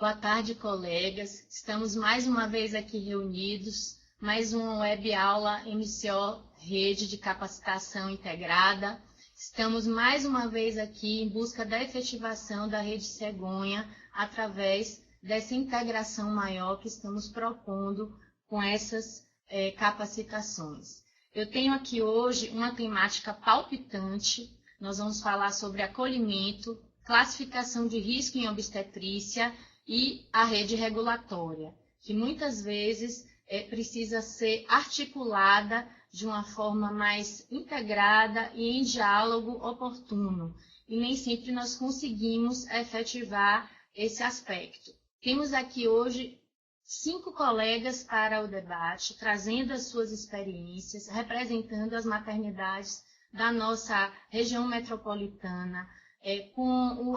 Boa tarde, colegas. Estamos mais uma vez aqui reunidos, mais uma web aula MCO Rede de Capacitação Integrada. Estamos mais uma vez aqui em busca da efetivação da Rede Cegonha através dessa integração maior que estamos propondo com essas capacitações. Eu tenho aqui hoje uma temática palpitante. Nós vamos falar sobre acolhimento, classificação de risco em obstetrícia e a rede regulatória, que muitas vezes precisa ser articulada de uma forma mais integrada e em diálogo oportuno, e nem sempre nós conseguimos efetivar esse aspecto. Temos aqui hoje 5 colegas para o debate, trazendo as suas experiências, representando as maternidades da nossa região metropolitana, com o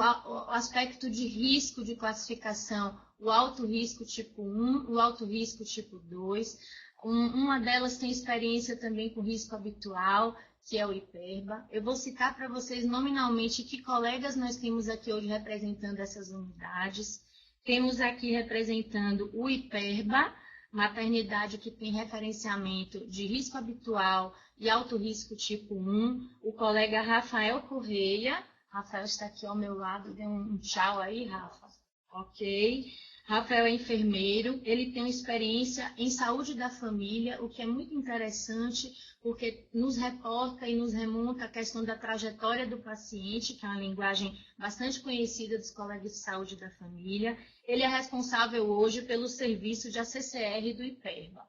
aspecto de risco de classificação, o alto risco tipo 1, o alto risco tipo 2. Uma delas tem experiência também com risco habitual, que é o IPERBA. Eu vou citar para vocês nominalmente que colegas nós temos aqui hoje representando essas unidades. Temos aqui representando o IPERBA, maternidade que tem referenciamento de risco habitual e alto risco tipo 1, o colega Rafael Correia. Rafael está aqui ao meu lado, dê um tchau aí, Rafa. Ok. Rafael é enfermeiro, ele tem uma experiência em saúde da família, o que é muito interessante, porque nos reporta e nos remonta a questão da trajetória do paciente, que é uma linguagem bastante conhecida dos colegas de saúde da família. Ele é responsável hoje pelo serviço de ACCR do IPERBA.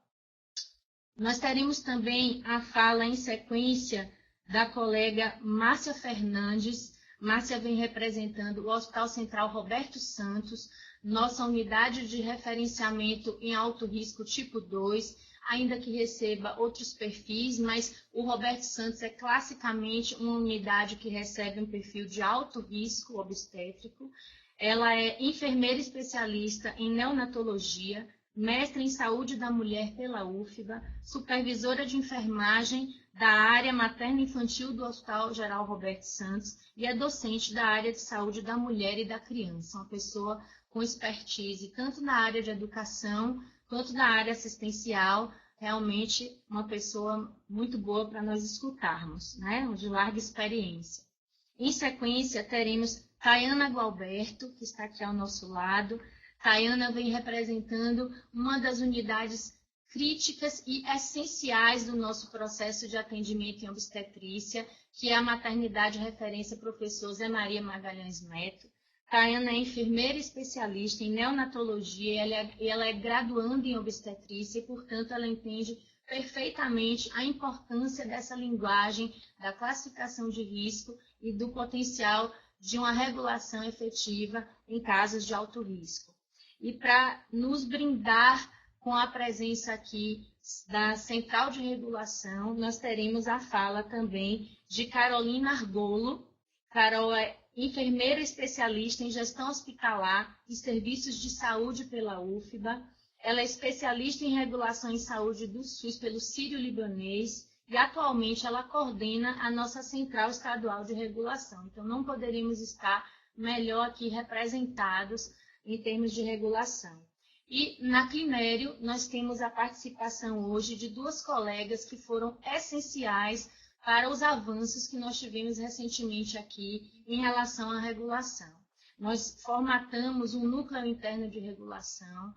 Nós teremos também a fala em sequência da colega Márcia Fernandes. Márcia vem representando o Hospital Central Roberto Santos, nossa unidade de referenciamento em alto risco tipo 2, ainda que receba outros perfis, mas o Roberto Santos é classicamente uma unidade que recebe um perfil de alto risco obstétrico. Ela é enfermeira especialista em neonatologia, mestre em saúde da mulher pela UFBA, supervisora de enfermagem da área materno-infantil do Hospital Geral Roberto Santos e é docente da área de saúde da mulher e da criança, uma pessoa com expertise tanto na área de educação quanto na área assistencial, realmente uma pessoa muito boa para nós escutarmos, né? De larga experiência. Em sequência, teremos Tayana Gualberto, que está aqui ao nosso lado. Tayana vem representando uma das unidades críticas e essenciais do nosso processo de atendimento em obstetrícia, que é a maternidade referência professor Zé Maria Magalhães Neto. Tayana é enfermeira especialista em neonatologia e ela é graduanda em obstetrícia e, portanto, ela entende perfeitamente a importância dessa linguagem da classificação de risco e do potencial de uma regulação efetiva em casos de alto risco. E para nos brindar com a presença aqui da Central de Regulação, nós teremos a fala também de Carolina Argolo. Carol é enfermeira especialista em gestão hospitalar e serviços de saúde pela UFBA. Ela é especialista em regulação em saúde do SUS pelo Sírio-Libanês e atualmente ela coordena a nossa Central Estadual de Regulação. Então não poderíamos estar melhor aqui representados em termos de regulação. E na Clinério, nós temos a participação hoje de 2 colegas que foram essenciais para os avanços que nós tivemos recentemente aqui em relação à regulação. Nós formatamos um núcleo interno de regulação,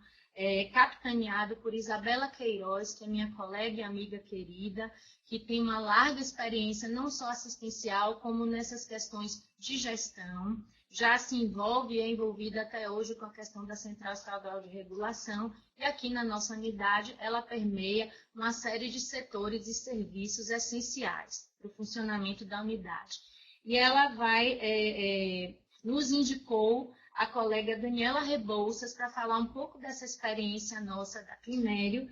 capitaneado por Isabela Queiroz, que é minha colega e amiga querida, que tem uma larga experiência não só assistencial, como nessas questões de gestão. Já se envolve e é envolvida até hoje com a questão da Central Estadual de Regulação, e aqui na nossa unidade ela permeia uma série de setores e serviços essenciais para o funcionamento da unidade. E ela nos indicou a colega Daniela Rebouças para falar um pouco dessa experiência nossa da Clinério.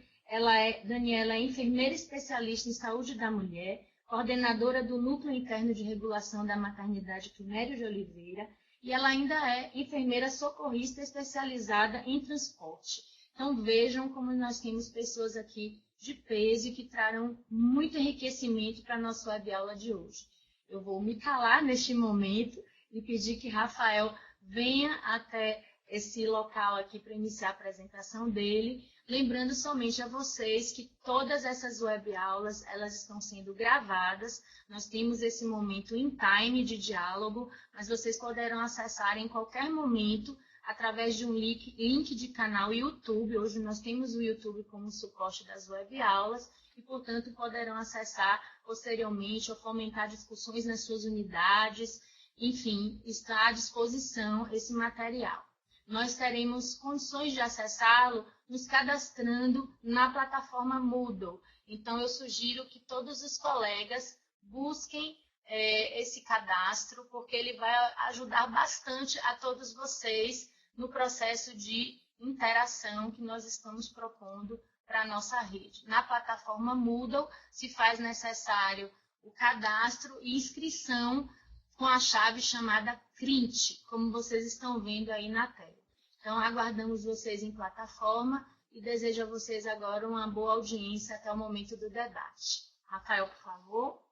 Daniela é enfermeira especialista em saúde da mulher, coordenadora do Núcleo Interno de Regulação da Maternidade Clinério de Oliveira, e ela ainda é enfermeira socorrista especializada em transporte. Então vejam como nós temos pessoas aqui de peso e que trarão muito enriquecimento para a nossa web aula de hoje. Eu vou me calar neste momento e pedir que Rafael venha até esse local aqui para iniciar a apresentação dele, lembrando somente a vocês que todas essas webaulas, elas estão sendo gravadas, nós temos esse momento em time de diálogo, mas vocês poderão acessar em qualquer momento através de um link de canal YouTube. Hoje nós temos o YouTube como suporte das webaulas e, portanto, poderão acessar posteriormente ou fomentar discussões nas suas unidades. Enfim, está à disposição esse material. Nós teremos condições de acessá-lo nos cadastrando na plataforma Moodle. Então, eu sugiro que todos os colegas busquem esse cadastro, porque ele vai ajudar bastante a todos vocês no processo de interação que nós estamos propondo para a nossa rede. Na plataforma Moodle, se faz necessário o cadastro e inscrição com a chave chamada CRINT, como vocês estão vendo aí na tela. Então, aguardamos vocês em plataforma e desejo a vocês agora uma boa audiência até o momento do debate. Rafael, por favor.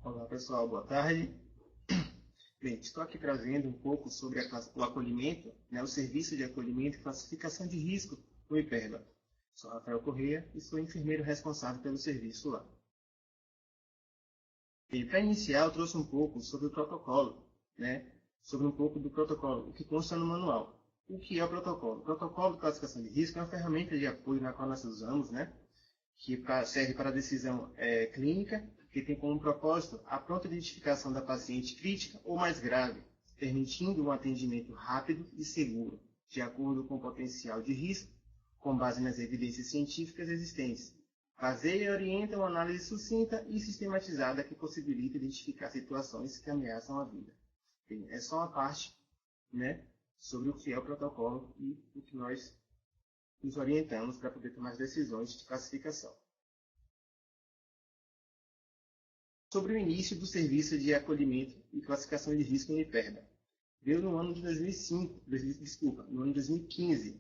Olá pessoal, boa tarde. Bem, estou aqui trazendo um pouco sobre o acolhimento, o serviço de acolhimento e classificação de risco no IPERBA. Sou Rafael Corrêa e sou enfermeiro responsável pelo serviço lá. E para iniciar, eu trouxe um pouco sobre o protocolo, sobre um pouco do protocolo, o que consta no manual. O que é o protocolo? O protocolo de classificação de risco é uma ferramenta de apoio na qual nós usamos, que serve para a decisão clínica, que tem como propósito a pronta identificação da paciente crítica ou mais grave, permitindo um atendimento rápido e seguro, de acordo com o potencial de risco, com base nas evidências científicas existentes. Baseia e orienta uma análise sucinta e sistematizada que possibilita identificar situações que ameaçam a vida. Bem, é só uma parte sobre o que é o protocolo e o que nós nos orientamos para poder tomar as decisões de classificação. Sobre o início do serviço de acolhimento e classificação de risco no IPERBA. Veio no ano de 2015,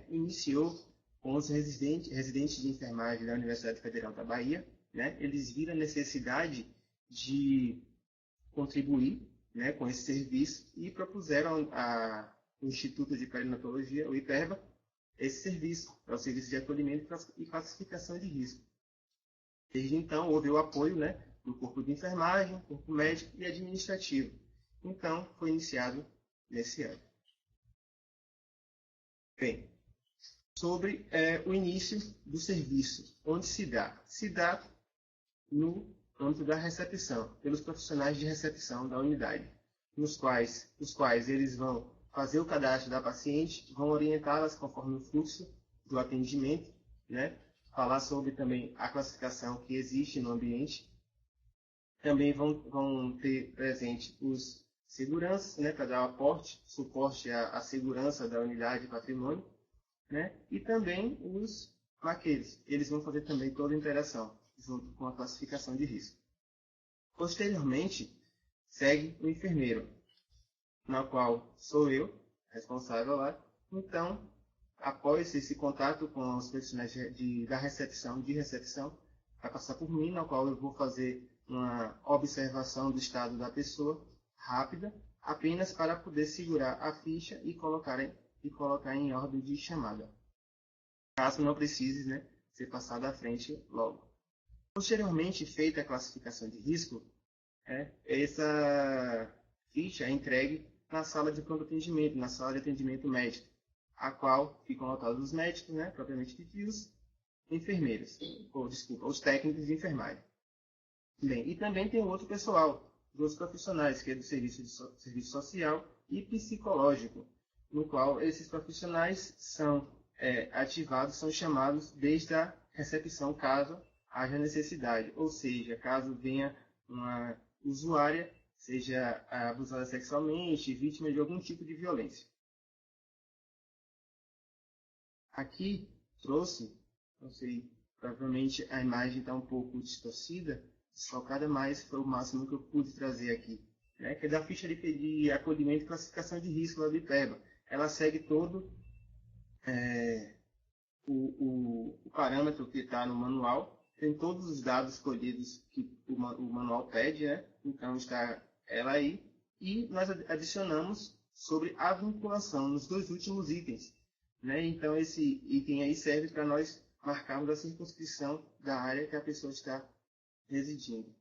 iniciou com os residentes de enfermagem da Universidade Federal da Bahia. Eles viram a necessidade de contribuir com esse serviço e propuseram ao Instituto de Perinatologia, o IPERBA, esse serviço, é o serviço de acolhimento e classificação de risco. Desde então, houve o apoio do corpo de enfermagem, corpo médico e administrativo. Então, foi iniciado nesse ano. Bem, sobre o início do serviço, onde se dá? Se dá no âmbito da recepção, pelos profissionais de recepção da unidade, os quais eles vão fazer o cadastro da paciente, vão orientá-las conforme o fluxo do atendimento, falar sobre também a classificação que existe no ambiente. Também vão ter presente os seguranças, para dar suporte à segurança da unidade de patrimônio, e também os maqueires. Eles vão fazer também toda a interação junto com a classificação de risco. Posteriormente, segue o enfermeiro, na qual sou eu, responsável lá. Então, após esse contato com os profissionais da recepção, vai passar por mim, na qual eu vou fazer uma observação do estado da pessoa rápida, apenas para poder segurar a ficha e colocar em ordem de chamada, caso não precise ser passado à frente logo. Posteriormente, feita a classificação de risco, essa ficha é entregue na sala de pronto atendimento, na sala de atendimento médico, a qual ficam lotados os médicos, propriamente ditos, enfermeiros, os técnicos de enfermagem. Bem, e também tem outro pessoal, dos profissionais, que é do serviço social e psicológico, no qual esses profissionais são ativados, são chamados desde a recepção, caso haja necessidade. Ou seja, caso venha uma usuária seja abusada sexualmente, vítima de algum tipo de violência. Aqui trouxe, não sei, provavelmente a imagem está um pouco distorcida, desfocada, mas foi o máximo que eu pude trazer aqui, né? Que é da ficha de acolhimento e classificação de risco lá do IPEBA. Ela segue todo o parâmetro que está no manual, tem todos os dados colhidos que o manual pede, né? Então está ela aí, e nós adicionamos sobre a vinculação nos 2 últimos itens, né? Então esse item aí serve para nós marcarmos a circunscrição da área que a pessoa está residindo.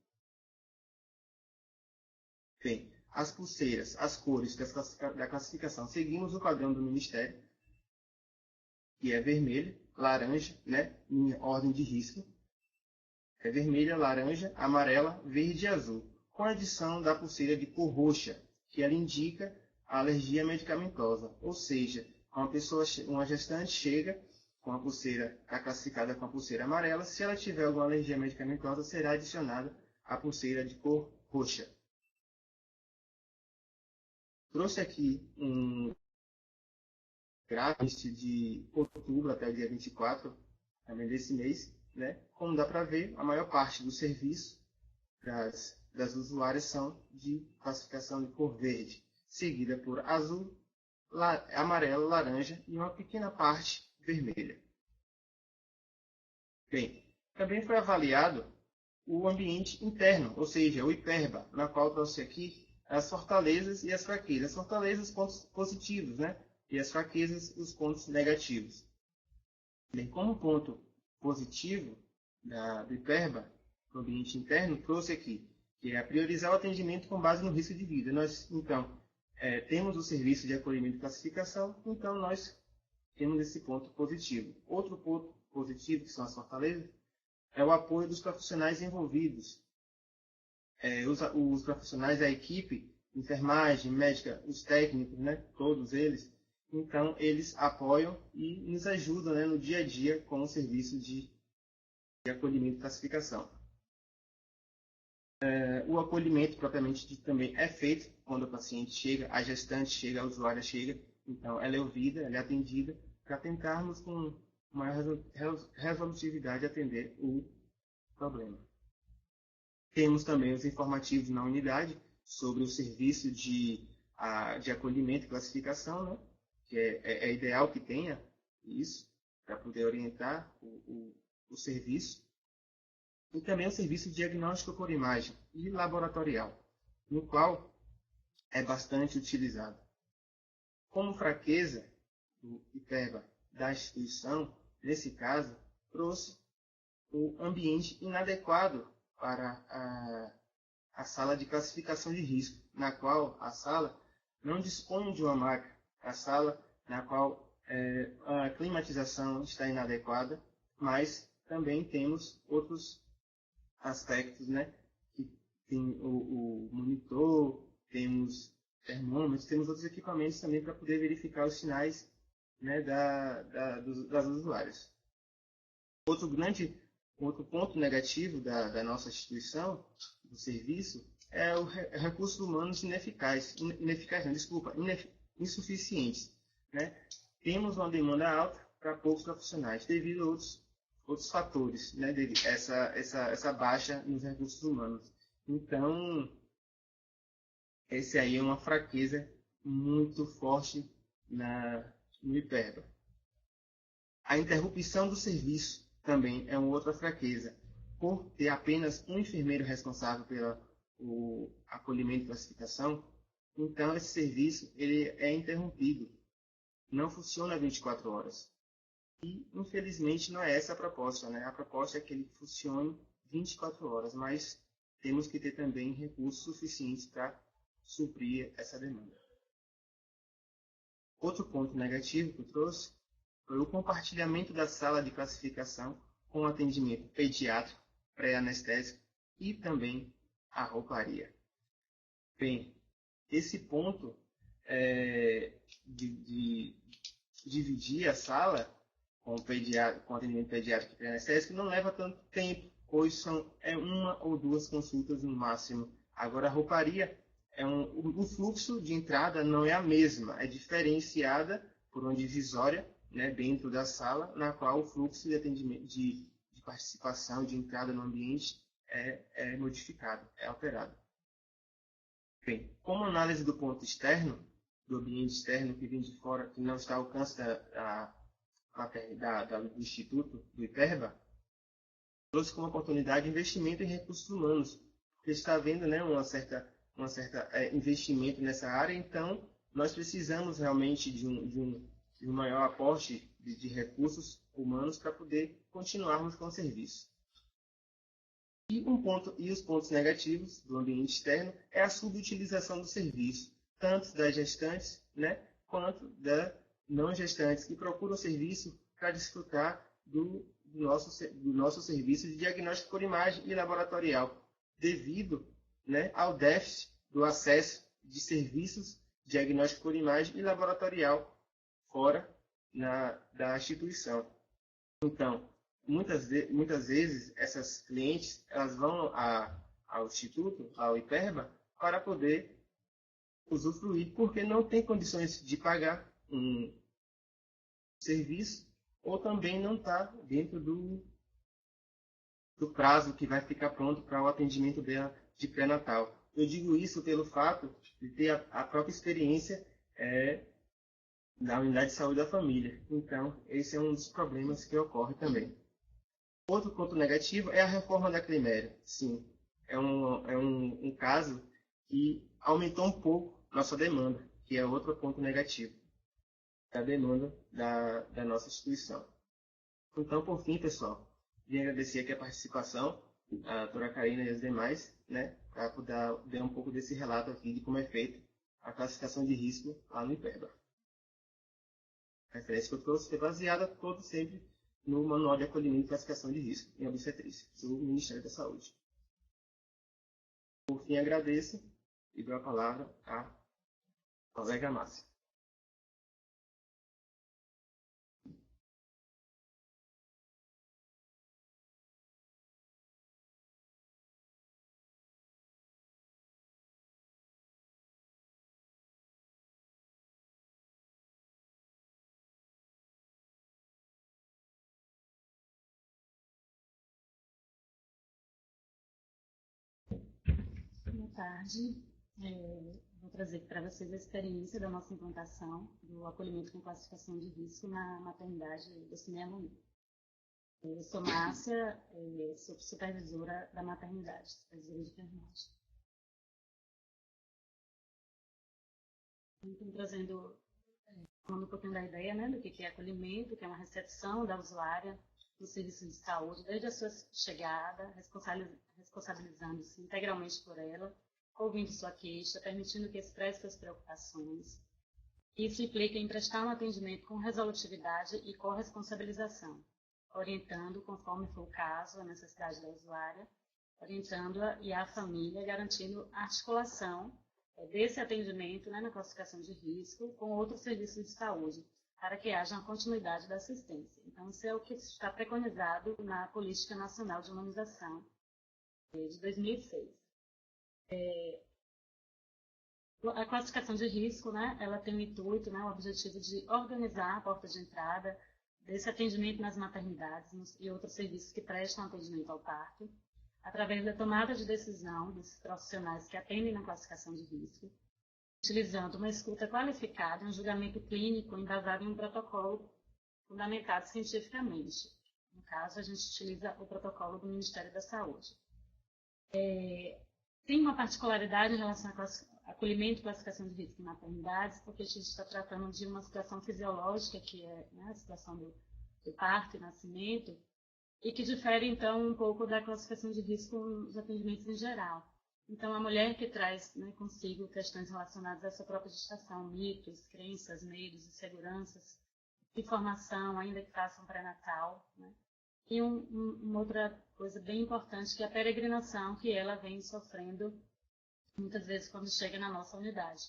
Bem, as pulseiras, as cores da classificação, seguimos o padrão do Ministério, que é vermelho, laranja, né, em ordem de risco. É vermelha, laranja, amarela, verde e azul, com a adição da pulseira de cor roxa, que ela indica a alergia medicamentosa. Ou seja, uma gestante chega com a pulseira, está classificada com a pulseira amarela, se ela tiver alguma alergia medicamentosa, será adicionada a pulseira de cor roxa. Trouxe aqui um gráfico de outubro até o dia 24, também desse mês, né? Como dá para ver, a maior parte do serviço das usuárias são de classificação de cor verde, seguida por azul, amarelo, laranja e uma pequena parte vermelha. Bem, também foi avaliado o ambiente interno, ou seja, o IPERBA, na qual trouxe aqui as fortalezas e as fraquezas. As fortalezas, os pontos positivos, né? E as fraquezas, os pontos negativos. Bem, como ponto positivo do IPERBA, no ambiente interno, trouxe aqui, que é priorizar o atendimento com base no risco de vida. Nós, então, temos o serviço de acolhimento e classificação, então nós temos esse ponto positivo. Outro ponto positivo, que são as fortalezas, é o apoio dos profissionais envolvidos. Os profissionais da equipe, enfermagem, médica, os técnicos, né, todos eles, então eles apoiam e nos ajudam, né, no dia a dia com o serviço de acolhimento e classificação. O acolhimento propriamente dito também é feito quando o paciente chega, a gestante chega, a usuária chega, então ela é ouvida, ela é atendida, para tentarmos com maior resolutividade atender o problema. Temos também os informativos na unidade sobre o serviço de acolhimento e classificação, né? Que é ideal que tenha isso, para poder orientar o serviço. E também o serviço de diagnóstico por imagem e laboratorial, no qual é bastante utilizado. Como fraqueza do IPERBA da instituição, nesse caso, trouxe o ambiente inadequado para a sala de classificação de risco, na qual a sala não dispõe de uma maca, a sala na qual a climatização está inadequada, mas também temos outros aspectos, né? Que tem o monitor, temos termômetros, temos outros equipamentos também para poder verificar os sinais, né, das usuárias. Outro ponto negativo da nossa instituição, do serviço, é o recursos humanos insuficientes, né? Temos uma demanda alta para poucos profissionais, devido a outros fatores, né? Devido essa baixa nos recursos humanos. Então, esse aí é uma fraqueza muito forte no IPERBA. A interrupção do serviço também é uma outra fraqueza. Por ter apenas um enfermeiro responsável pelo acolhimento e classificação, então esse serviço ele é interrompido. Não funciona 24 horas. E, infelizmente, não é essa a proposta, né? A proposta é que ele funcione 24 horas, mas temos que ter também recursos suficientes para suprir essa demanda. Outro ponto negativo que eu trouxe foi o compartilhamento da sala de classificação com atendimento pediátrico, pré-anestésico e também a rouparia. Bem, esse ponto de dividir a sala com atendimento pediátrico e pré-anestésico não leva tanto tempo, pois são uma ou duas consultas no máximo. Agora, a rouparia o fluxo de entrada não é a mesma, é diferenciada por uma divisória, né, dentro da sala, na qual o fluxo de atendimento, de participação, de entrada no ambiente é modificado, é alterado. Bem, como análise do ponto externo, do ambiente externo que vem de fora, que não está ao alcance do Instituto, do IPERBA, trouxe como oportunidade investimento em recursos humanos, porque está havendo, né, uma certa investimento nessa área, então nós precisamos realmente de um maior aporte de recursos humanos para poder continuarmos com o serviço. E os pontos negativos do ambiente externo é a subutilização do serviço, tanto das gestantes, né, quanto das não gestantes, que procuram serviço para desfrutar do nosso serviço de diagnóstico por imagem e laboratorial, devido, né, ao déficit do acesso de serviços de diagnóstico por imagem e laboratorial fora da instituição. Então, muitas vezes, essas clientes elas vão ao Instituto, ao IPERBA, para poder usufruir, porque não tem condições de pagar um serviço, ou também não está dentro do prazo que vai ficar pronto para o atendimento dela de pré-natal. Eu digo isso pelo fato de ter a própria experiência da unidade de saúde da família. Então, esse é um dos problemas que ocorre também. Outro ponto negativo é a reforma da Climério. Sim, é um caso que aumentou um pouco nossa demanda, que é outro ponto negativo da demanda da nossa instituição. Então, por fim, pessoal, vim agradecer aqui a participação, a doutora Karina e os demais, né, para poder dar um pouco desse relato aqui de como é feito a classificação de risco lá no IPERBA. A referência que eu trouxe é baseada todo sempre no Manual de Acolhimento e Classificação de Risco em Obstetrícia, do Ministério da Saúde. Por fim, agradeço e dou a palavra à colega Márcia. Boa tarde. Vou trazer para vocês a experiência da nossa implantação do acolhimento com classificação de risco na maternidade do Cineamoni. Eu sou Márcia, sou supervisora da maternidade, supervisora de enfermagem. Então, falando um pouquinho da ideia, né, do que é acolhimento, que é uma recepção da usuária no serviço de saúde, desde a sua chegada, responsabilizando-se integralmente por ela, ouvindo sua queixa, permitindo que expresse suas preocupações. Isso implica em prestar um atendimento com resolutividade e corresponsabilização, orientando, conforme for o caso, a necessidade da usuária, orientando-a e a família, garantindo a articulação desse atendimento, né, na classificação de risco com outros serviços de saúde, para que haja uma continuidade da assistência. Então, isso é o que está preconizado na Política Nacional de Humanização de 2006. A classificação de risco, né, ela tem o intuito, né, o objetivo de organizar a porta de entrada desse atendimento nas maternidades e outros serviços que prestam atendimento ao parto, através da tomada de decisão desses profissionais que atendem na classificação de risco, utilizando uma escuta qualificada e um julgamento clínico embasado em um protocolo fundamentado cientificamente. No caso, a gente utiliza o protocolo do Ministério da Saúde. Tem uma particularidade em relação ao acolhimento e classificação de risco em maternidades, porque a gente está tratando de uma situação fisiológica, que é, né, a situação do parto e nascimento, e que difere, então, um pouco da classificação de risco nos atendimentos em geral. Então, a mulher que traz, né, consigo questões relacionadas à sua própria gestação, mitos, crenças, medos, inseguranças, informação, ainda que façam pré-natal, né? E uma outra coisa bem importante, que é a peregrinação que ela vem sofrendo muitas vezes quando chega na nossa unidade.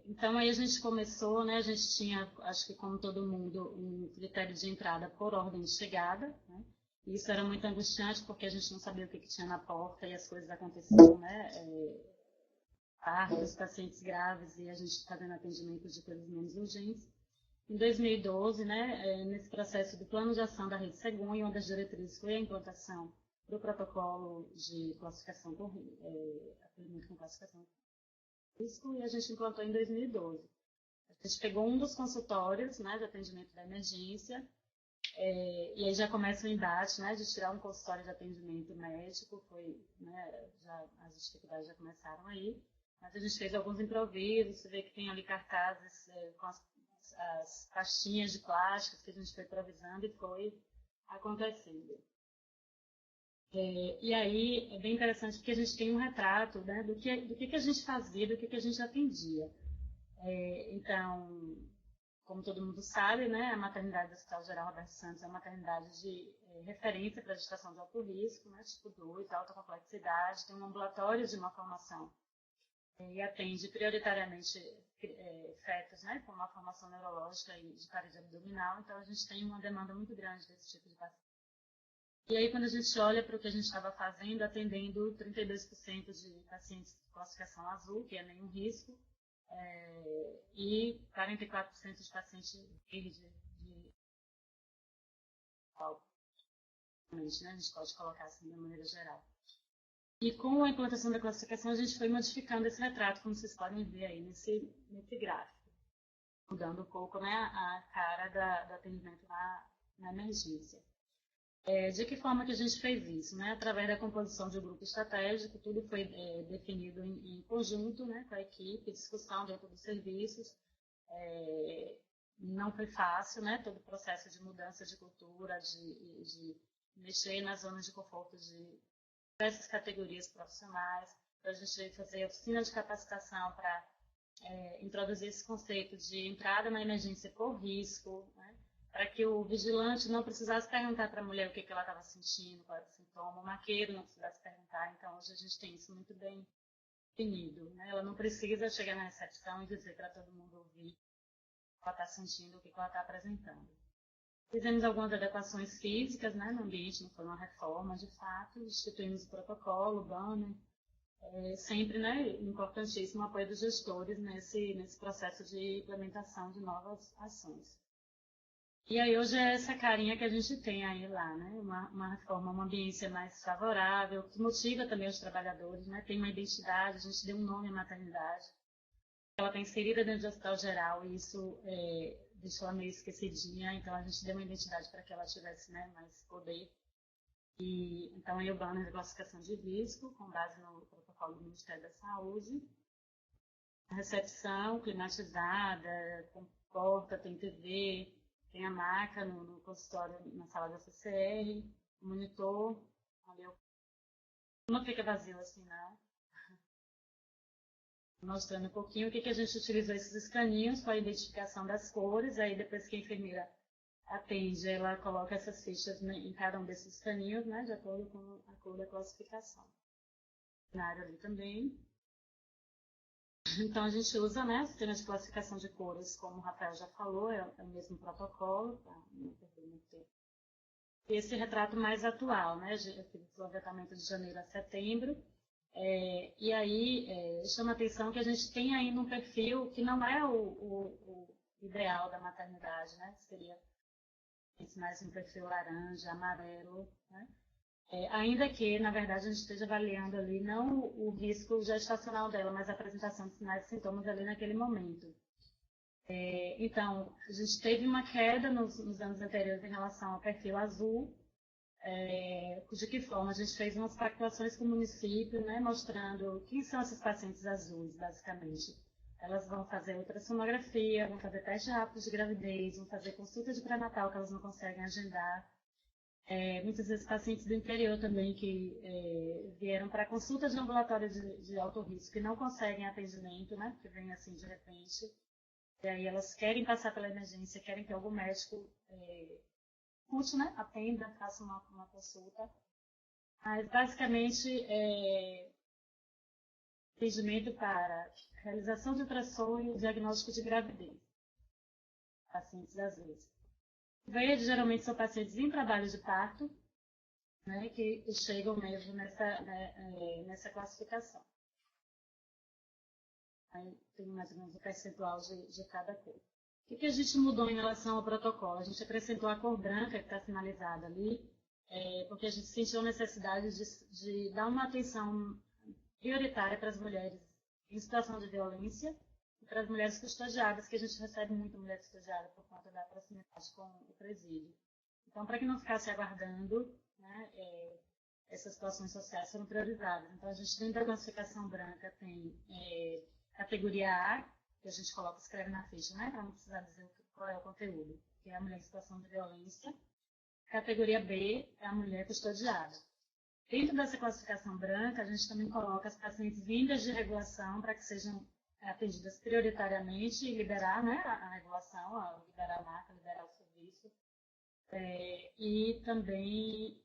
Então, aí a gente começou, né, a gente tinha, acho que como todo mundo, um critério de entrada por ordem de chegada, né? E isso era muito angustiante, porque a gente não sabia o que tinha na porta e as coisas aconteciam, né? Partos, pacientes graves e a gente fazendo atendimento de coisas menos urgentes. Em 2012, né, nesse processo do plano de ação da Rede Cegonha, uma das diretrizes foi a implantação do protocolo de classificação acolhimento com classificação de risco, e a gente implantou em 2012. A gente pegou um dos consultórios, né, de atendimento da emergência, e aí já começa o embate, né, de tirar um consultório de atendimento médico, né, as dificuldades já começaram aí, mas a gente fez alguns improvisos, você vê que tem ali cartazes com as pastinhas de plásticos que a gente foi improvisando e foi acontecendo. E aí é bem interessante porque a gente tem um retrato, né, do que a gente fazia, do que a gente atendia. Então, como todo mundo sabe, né, a maternidade do Hospital Geral Roberto Santos é uma maternidade de referência para a gestação de alto risco, né, tipo 2, alta complexidade, tem um ambulatório de malformação e atende prioritariamente fetos, né, com malformação neurológica e de parede abdominal, então a gente tem uma demanda muito grande desse tipo de paciente. E aí, quando a gente olha para o que a gente estava fazendo, atendendo 32% de pacientes de classificação azul, que é nenhum risco, e 44% de pacientes verde, né? A gente pode colocar assim de maneira geral. E com a implantação da classificação, a gente foi modificando esse retrato, como vocês podem ver aí nesse gráfico, mudando um pouco, né, a cara do atendimento na emergência. De que forma que a gente fez isso? Né? Através da composição de um grupo estratégico, tudo foi definido em conjunto, né, com a equipe, discussão dentro dos serviços. Não foi fácil, né, todo o processo de mudança de cultura, de mexer nas zonas de conforto de diversas categorias profissionais. Então, a gente veio fazer oficina de capacitação para introduzir esse conceito de entrada na emergência por risco, né? Para que o vigilante não precisasse perguntar para a mulher o que ela estava sentindo, qual era o sintoma, o maqueiro não precisasse perguntar. Então, hoje a gente tem isso muito bem definido, né? Ela não precisa chegar na recepção e dizer para todo mundo ouvir o que ela está sentindo, o que ela está apresentando. Fizemos algumas adequações físicas, né, no ambiente, não foi uma reforma de fato, instituímos o protocolo, o banner, sempre, né, importantíssimo o apoio dos gestores nesse processo de implementação de novas ações. E aí hoje é essa carinha que a gente tem aí lá, né? Uma reforma, uma ambiência mais favorável, que motiva também os trabalhadores, né? Tem uma identidade, a gente deu um nome à maternidade. Ela está inserida dentro do Hospital Geral e isso deixou ela meio esquecidinha, então a gente deu uma identidade para que ela tivesse, né, mais poder. E então aí o banner de classificação de risco, com base no protocolo do Ministério da Saúde. A recepção climatizada, com porta, tem TV, tem a maca no consultório, na sala da CCR, o monitor, não fica vazio assim, não. Mostrando um pouquinho o que a gente utilizou esses escaninhos para a identificação das cores, aí depois que a enfermeira atende, ela coloca essas fichas em cada um desses escaninhos, né, de acordo com a cor da classificação. Na área ali também. Então, a gente usa, né, o sistema de classificação de cores, como o Rafael já falou, é o mesmo protocolo, tá? Não perder muito tempo. E esse retrato mais atual, né, eu fiz o levantamento de janeiro a setembro, e aí chama a atenção que a gente tem ainda um perfil que não é o ideal da maternidade, né, que seria mais um perfil laranja, amarelo, né? Ainda que, na verdade, a gente esteja avaliando ali não o risco gestacional dela, mas a apresentação de sinais e sintomas ali naquele momento. Então, a gente teve uma queda nos anos anteriores em relação ao perfil azul, de que forma a gente fez umas pactuações com o município, né, mostrando quem são esses pacientes azuis, basicamente. Elas vão fazer ultrassonografia, vão fazer teste rápido de gravidez, vão fazer consulta de pré-natal que elas não conseguem agendar. Muitas vezes pacientes do interior também que vieram para consulta de ambulatório de alto risco e não conseguem atendimento, né, porque vem assim de repente. E aí elas querem passar pela emergência, querem que algum médico escute, né, atenda, faça uma consulta. Mas basicamente atendimento para realização de ultrassom e diagnóstico de gravidez. Pacientes às vezes. Verde geralmente são pacientes em trabalho de parto, né, que chegam mesmo nessa classificação. Aí tem mais ou menos o percentual de cada cor. O que a gente mudou em relação ao protocolo? A gente acrescentou a cor branca, que está sinalizada ali, porque a gente sentiu a necessidade de dar uma atenção prioritária para as mulheres em situação de violência e para as mulheres custodiadas, que a gente recebe muito mulher custodiada por conta da proximidade com o presídio. Então, para que não ficasse aguardando, né, essas situações sociais foram priorizadas. Então, a gente, dentro da classificação branca, tem categoria A, que a gente escreve na ficha, né, para não precisar dizer qual é o conteúdo, que é a mulher em situação de violência. Categoria B é a mulher custodiada. Dentro dessa classificação branca, a gente também coloca as pacientes vindas de regulação para que sejam atendidas prioritariamente e liberar, né, a regulação, liberar a marca, liberar o serviço. E também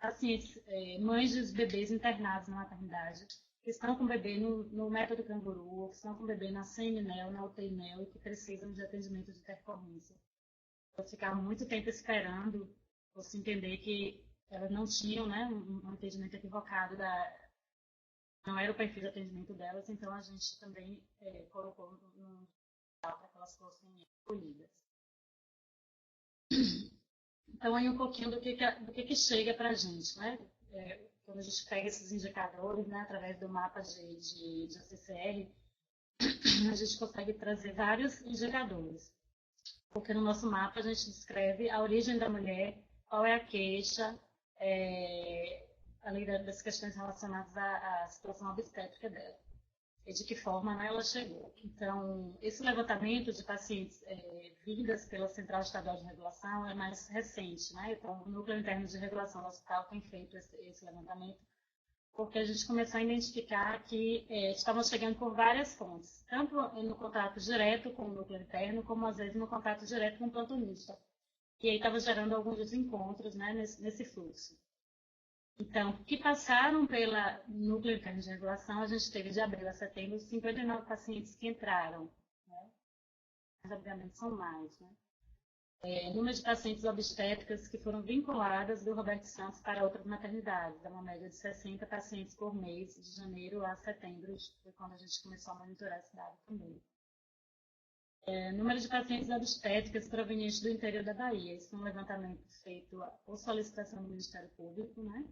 pacientes, mães dos bebês internados na maternidade, que estão com o bebê no método canguru, que estão com o bebê na CMNEL, na UTI-NEL e que precisam de atendimento de intercorrência. Eu ficava muito tempo esperando você entender que elas não tinham, né, um atendimento equivocado, não era o perfil de atendimento delas, então a gente também colocou no para que elas fossem escolhidas. Então, aí um pouquinho do que chega para a gente, né? Quando a gente pega esses indicadores, né, através do mapa de ACCR, a gente consegue trazer vários indicadores. Porque no nosso mapa a gente descreve a origem da mulher, qual é a queixa, além das questões relacionadas à situação obstétrica dela, e de que forma, né, ela chegou. Então, esse levantamento de pacientes vindas pela Central Estadual de Regulação é mais recente, né? Então, o Núcleo Interno de Regulação do Hospital tem feito esse levantamento, porque a gente começou a identificar que estavam chegando por várias fontes, tanto no contato direto com o núcleo interno, como às vezes no contato direto com o plantonista. E aí estava gerando alguns desencontros, né, nesse fluxo. Então, que passaram pela núcleo interno de regulação, a gente teve de abril a setembro 59 pacientes que entraram, né? Mas obviamente são mais, né? Número de pacientes obstétricas que foram vinculadas do Roberto Santos para outras maternidades, dá uma média de 60 pacientes por mês, de janeiro a setembro, foi quando a gente começou a monitorar esse dado também. Número de pacientes obstétricas provenientes do interior da Bahia, isso é um levantamento feito por solicitação do Ministério Público, né?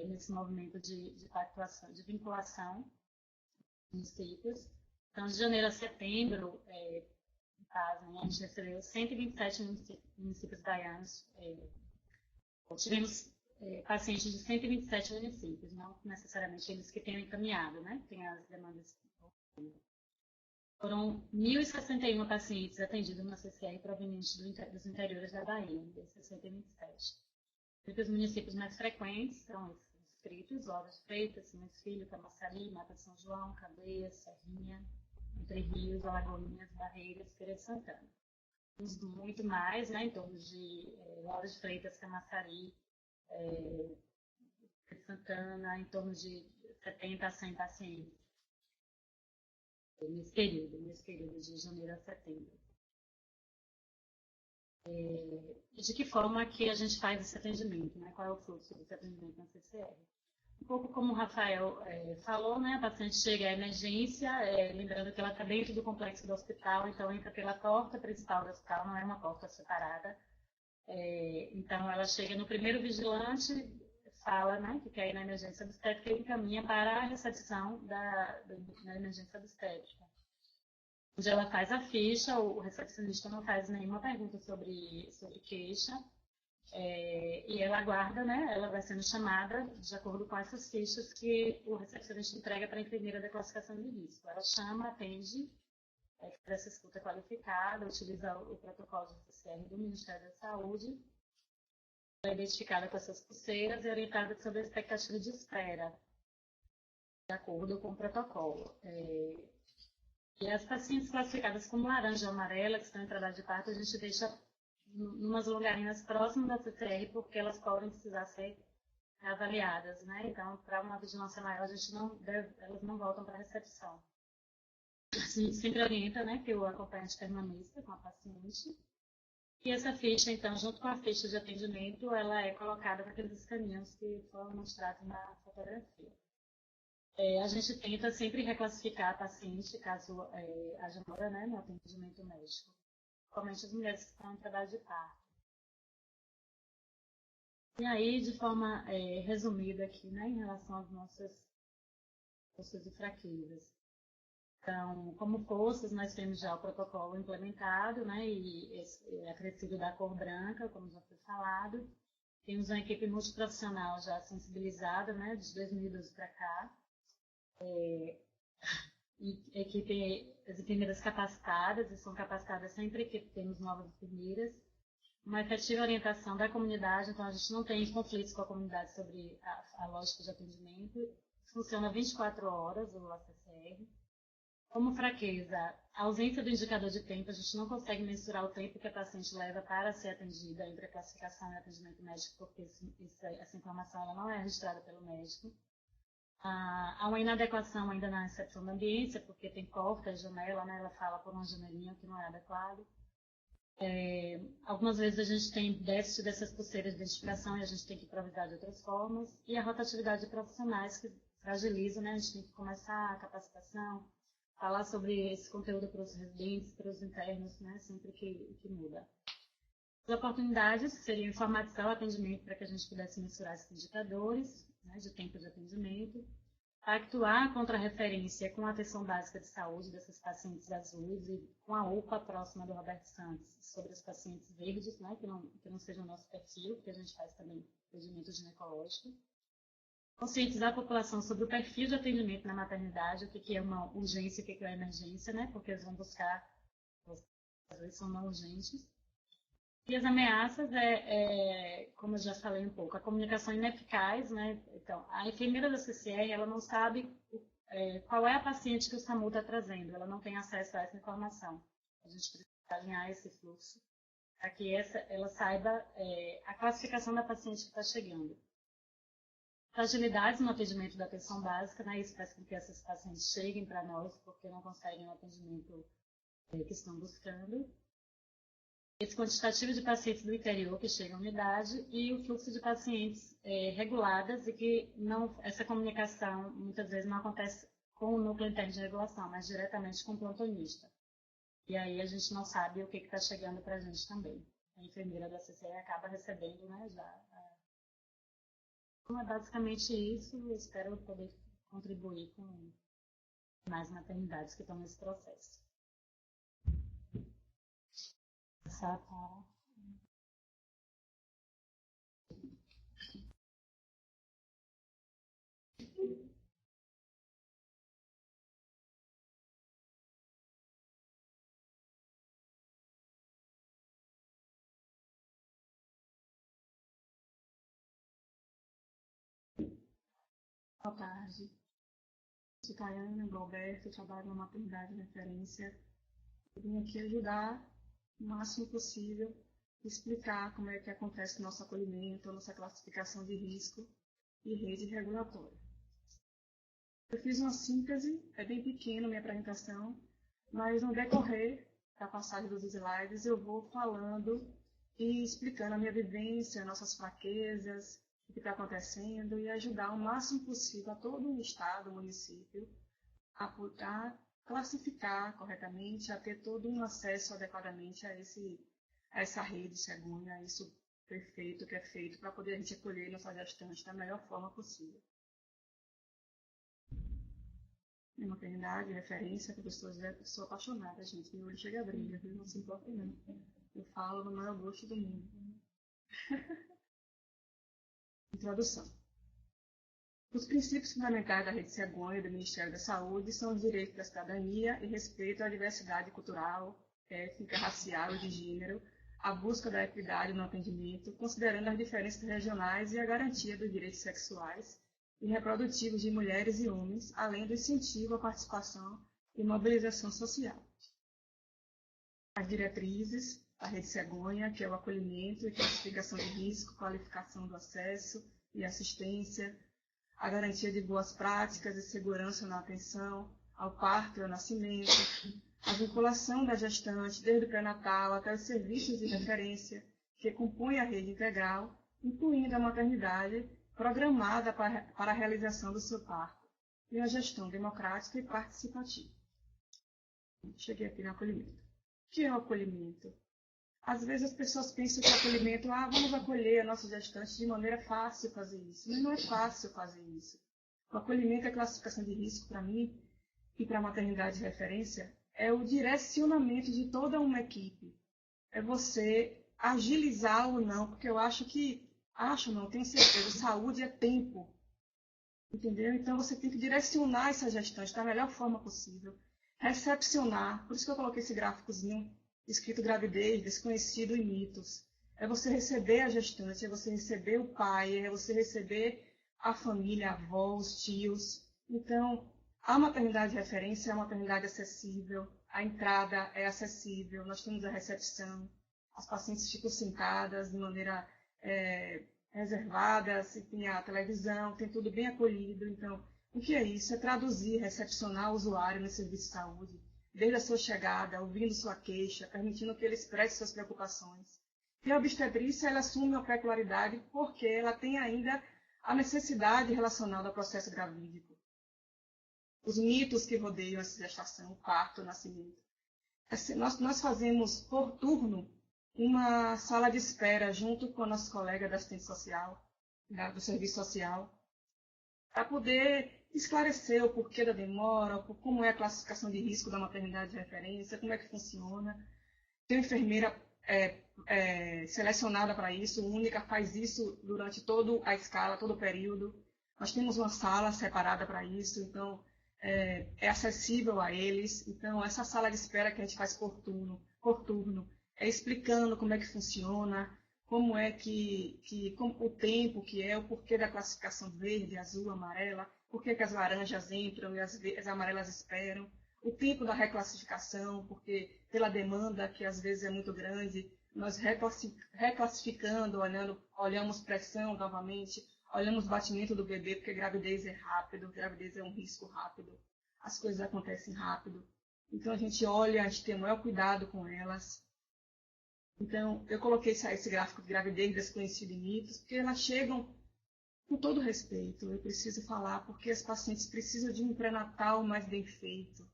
Nesse movimento de pactuação, de vinculação dos municípios. Então, de janeiro a setembro, a gente recebeu 127 municípios baianos. Tivemos pacientes de 127 municípios, não necessariamente eles que tenham encaminhado, né? Tem as demandas. Foram 1.061 pacientes atendidos na CCR provenientes dos interiores da Bahia, desses 127. Entre os municípios mais frequentes são os distritos: Lauro de Freitas, Simões Filho, Camaçari, Mata de São João, Candeias, Serrinha, Entre Rios, Alagoinhas, Barreiras, Feira de Santana. Uns muito mais, né, em torno de Lauro de Freitas, Camaçari, Feira de Santana, em torno de 70 a 100 pacientes nesse período de janeiro a setembro. De que forma que a gente faz esse atendimento, né? Qual é o fluxo desse atendimento na CCR? Um pouco como o Rafael falou, né? A paciente chega à emergência, lembrando que ela está dentro do complexo do hospital, então entra pela porta principal do hospital, não é uma porta separada. Então ela chega no primeiro vigilante, fala, né, que quer ir na emergência obstétrica e encaminha para a recepção da emergência obstétrica, onde ela faz a ficha. O recepcionista não faz nenhuma pergunta sobre queixa, e ela aguarda, né, ela vai sendo chamada de acordo com essas fichas que o recepcionista entrega para a enfermeira da classificação de risco. Ela chama, atende, faz essa escuta qualificada, utiliza o protocolo de PCR do Ministério da Saúde, é identificada com essas pulseiras e orientada sobre a expectativa de espera, de acordo com o protocolo. E as pacientes classificadas como laranja ou amarela, que estão em trabalho de parto, a gente deixa em umas longarinas próximas da CCR, porque elas podem precisar ser avaliadas, né? Então, para uma vigilância maior, elas não voltam para a recepção. A gente sempre orienta, né, que o acompanhante permaneça com a paciente, E essa ficha, então, junto com a ficha de atendimento, ela é colocada naqueles escaninhos que foram mostrados na fotografia. A gente tenta sempre reclassificar a paciente, caso haja demora, né, no atendimento médico, principalmente as mulheres que estão em trabalho de parto. E aí, de forma resumida aqui, né, em relação às nossas forças e fraquezas. Então, como forças, nós temos já o protocolo implementado, né, e acrescido da cor branca, como já foi falado. Temos uma equipe multiprofissional já sensibilizada, né, de 2012 para cá. As enfermeiras capacitadas, e são capacitadas sempre que temos novas enfermeiras. Uma efetiva orientação da comunidade, então a gente não tem conflitos com a comunidade sobre a lógica de atendimento. Funciona 24 horas o ACCR. Como fraqueza, a ausência do indicador de tempo, a gente não consegue mensurar o tempo que a paciente leva para ser atendida entre a classificação e atendimento médico, porque essa informação ela não é registrada pelo médico. Há uma inadequação ainda na recepção da ambiência, porque tem porta e janela, né? Ela fala por uma janelinha que não é adequado. Algumas vezes a gente tem déficit dessas pulseiras de identificação e a gente tem que improvisar de outras formas. E a rotatividade de profissionais que fragiliza, né? A gente tem que começar a capacitação, falar sobre esse conteúdo para os residentes, para os internos, né? Sempre que muda. As oportunidades seriam informação, atendimento, para que a gente pudesse mensurar esses indicadores, né, de tempo de atendimento, actuar contra a referência com a atenção básica de saúde dessas pacientes azuis e com a UPA próxima do Roberto Santos sobre os pacientes verdes, né, que não sejam o nosso perfil, porque a gente faz também atendimento ginecológico. Conscientizar a população sobre o perfil de atendimento na maternidade, o que é uma urgência e o que é uma emergência, né, porque eles vão buscar, às vezes são não urgentes. E as ameaças como eu já falei um pouco, a comunicação ineficaz, né? Então, a enfermeira da CCR, ela não sabe qual é a paciente que o SAMU está trazendo, ela não tem acesso a essa informação. A gente precisa alinhar esse fluxo para que ela saiba a classificação da paciente que está chegando. Fragilidades no atendimento da atenção básica, né? Isso faz com que essas pacientes cheguem para nós porque não conseguem o atendimento que estão buscando. Esse quantitativo de pacientes do interior que chegam à unidade e o fluxo de pacientes reguladas e que essa comunicação muitas vezes não acontece com o núcleo interno de regulação, mas diretamente com o plantonista. E aí a gente não sabe o que está chegando para a gente também. A enfermeira da CCE acaba recebendo, né, já. Então é basicamente isso. Eu espero poder contribuir com mais maternidades que estão nesse processo. Boa tarde. Sou Tayane Galberto, trabalho na maternidade de referência. Eu vim aqui ajudar o máximo possível, explicar como é que acontece o nosso acolhimento, a nossa classificação de risco e rede regulatória. Eu fiz uma síntese, é bem pequena a minha apresentação, mas no decorrer da passagem dos slides eu vou falando e explicando a minha vivência, nossas fraquezas, o que está acontecendo e ajudar o máximo possível a todo o estado, o município, a classificar corretamente, a ter todo um acesso adequadamente a essa rede cegonha, a isso perfeito que é feito para poder a gente acolher nossa gestante da melhor forma possível. Minha maternidade, referência, professor Zé, sou apaixonada, gente, meu olho chega a brilhar, não se importa não. Eu falo no maior gosto do mundo. Introdução. Os princípios fundamentais da Rede Cegonha e do Ministério da Saúde são os direitos da cidadania e respeito à diversidade cultural, étnica, racial e de gênero, a busca da equidade no atendimento, considerando as diferenças regionais e a garantia dos direitos sexuais e reprodutivos de mulheres e homens, além do incentivo à participação e mobilização social. As diretrizes da Rede Cegonha, que é o acolhimento e classificação de risco, qualificação do acesso e assistência, a garantia de boas práticas e segurança na atenção ao parto e ao nascimento, A vinculação da gestante, desde o pré-natal até os serviços de referência que compõem a rede integral, incluindo a maternidade programada para a realização do seu parto, e uma gestão democrática e participativa. Cheguei aqui no acolhimento. O que é o acolhimento? Às vezes as pessoas pensam que o acolhimento, vamos acolher a nossa gestante de maneira fácil fazer isso. Mas não é fácil fazer isso. O acolhimento e a classificação de risco, para mim, e para a maternidade de referência, é o direcionamento de toda uma equipe. É você agilizar ou não, porque eu tenho certeza, saúde é tempo. Entendeu? Então você tem que direcionar essa gestante da melhor forma possível. Recepcionar, por isso que eu coloquei esse gráficozinho, escrito gravidez, desconhecido e mitos. É você receber a gestante, é você receber o pai, é você receber a família, a avó, os tios. Então, a maternidade de referência é uma maternidade acessível, a entrada é acessível, nós temos a recepção, as pacientes ficam sentadas de maneira reservada, se tem a televisão, tem tudo bem acolhido. Então, o que é isso? É traduzir, recepcionar o usuário no serviço de saúde, desde a sua chegada, ouvindo sua queixa, permitindo que ele expresse suas preocupações. E a obstetrícia, ela assume uma peculiaridade porque ela tem ainda a necessidade relacionada ao processo gravídico. Os mitos que rodeiam essa gestação, o parto, o nascimento. Nós fazemos por turno uma sala de espera junto com a nossa colega da assistente social, do serviço social, para poder esclarecer o porquê da demora, como é a classificação de risco da maternidade de referência, como é que funciona. Tem uma enfermeira selecionada para isso, única, faz isso durante toda a escala, todo o período. Nós temos uma sala separada para isso, então é acessível a eles. Então, essa sala de espera que a gente faz por turno é explicando como é que funciona, como é como o tempo que é, o porquê da classificação verde, azul, amarela, por que as laranjas entram e as amarelas esperam, o tempo da reclassificação, porque pela demanda, que às vezes é muito grande, nós reclassificando, olhamos pressão novamente, olhamos batimento do bebê, porque gravidez é rápido, gravidez é um risco rápido, as coisas acontecem rápido. Então a gente olha, a gente tem o maior cuidado com elas. Então, eu coloquei esse gráfico de gravidez, desconhecido e mitos, porque elas chegam com todo respeito. Eu preciso falar porque as pacientes precisam de um pré-natal mais bem feito,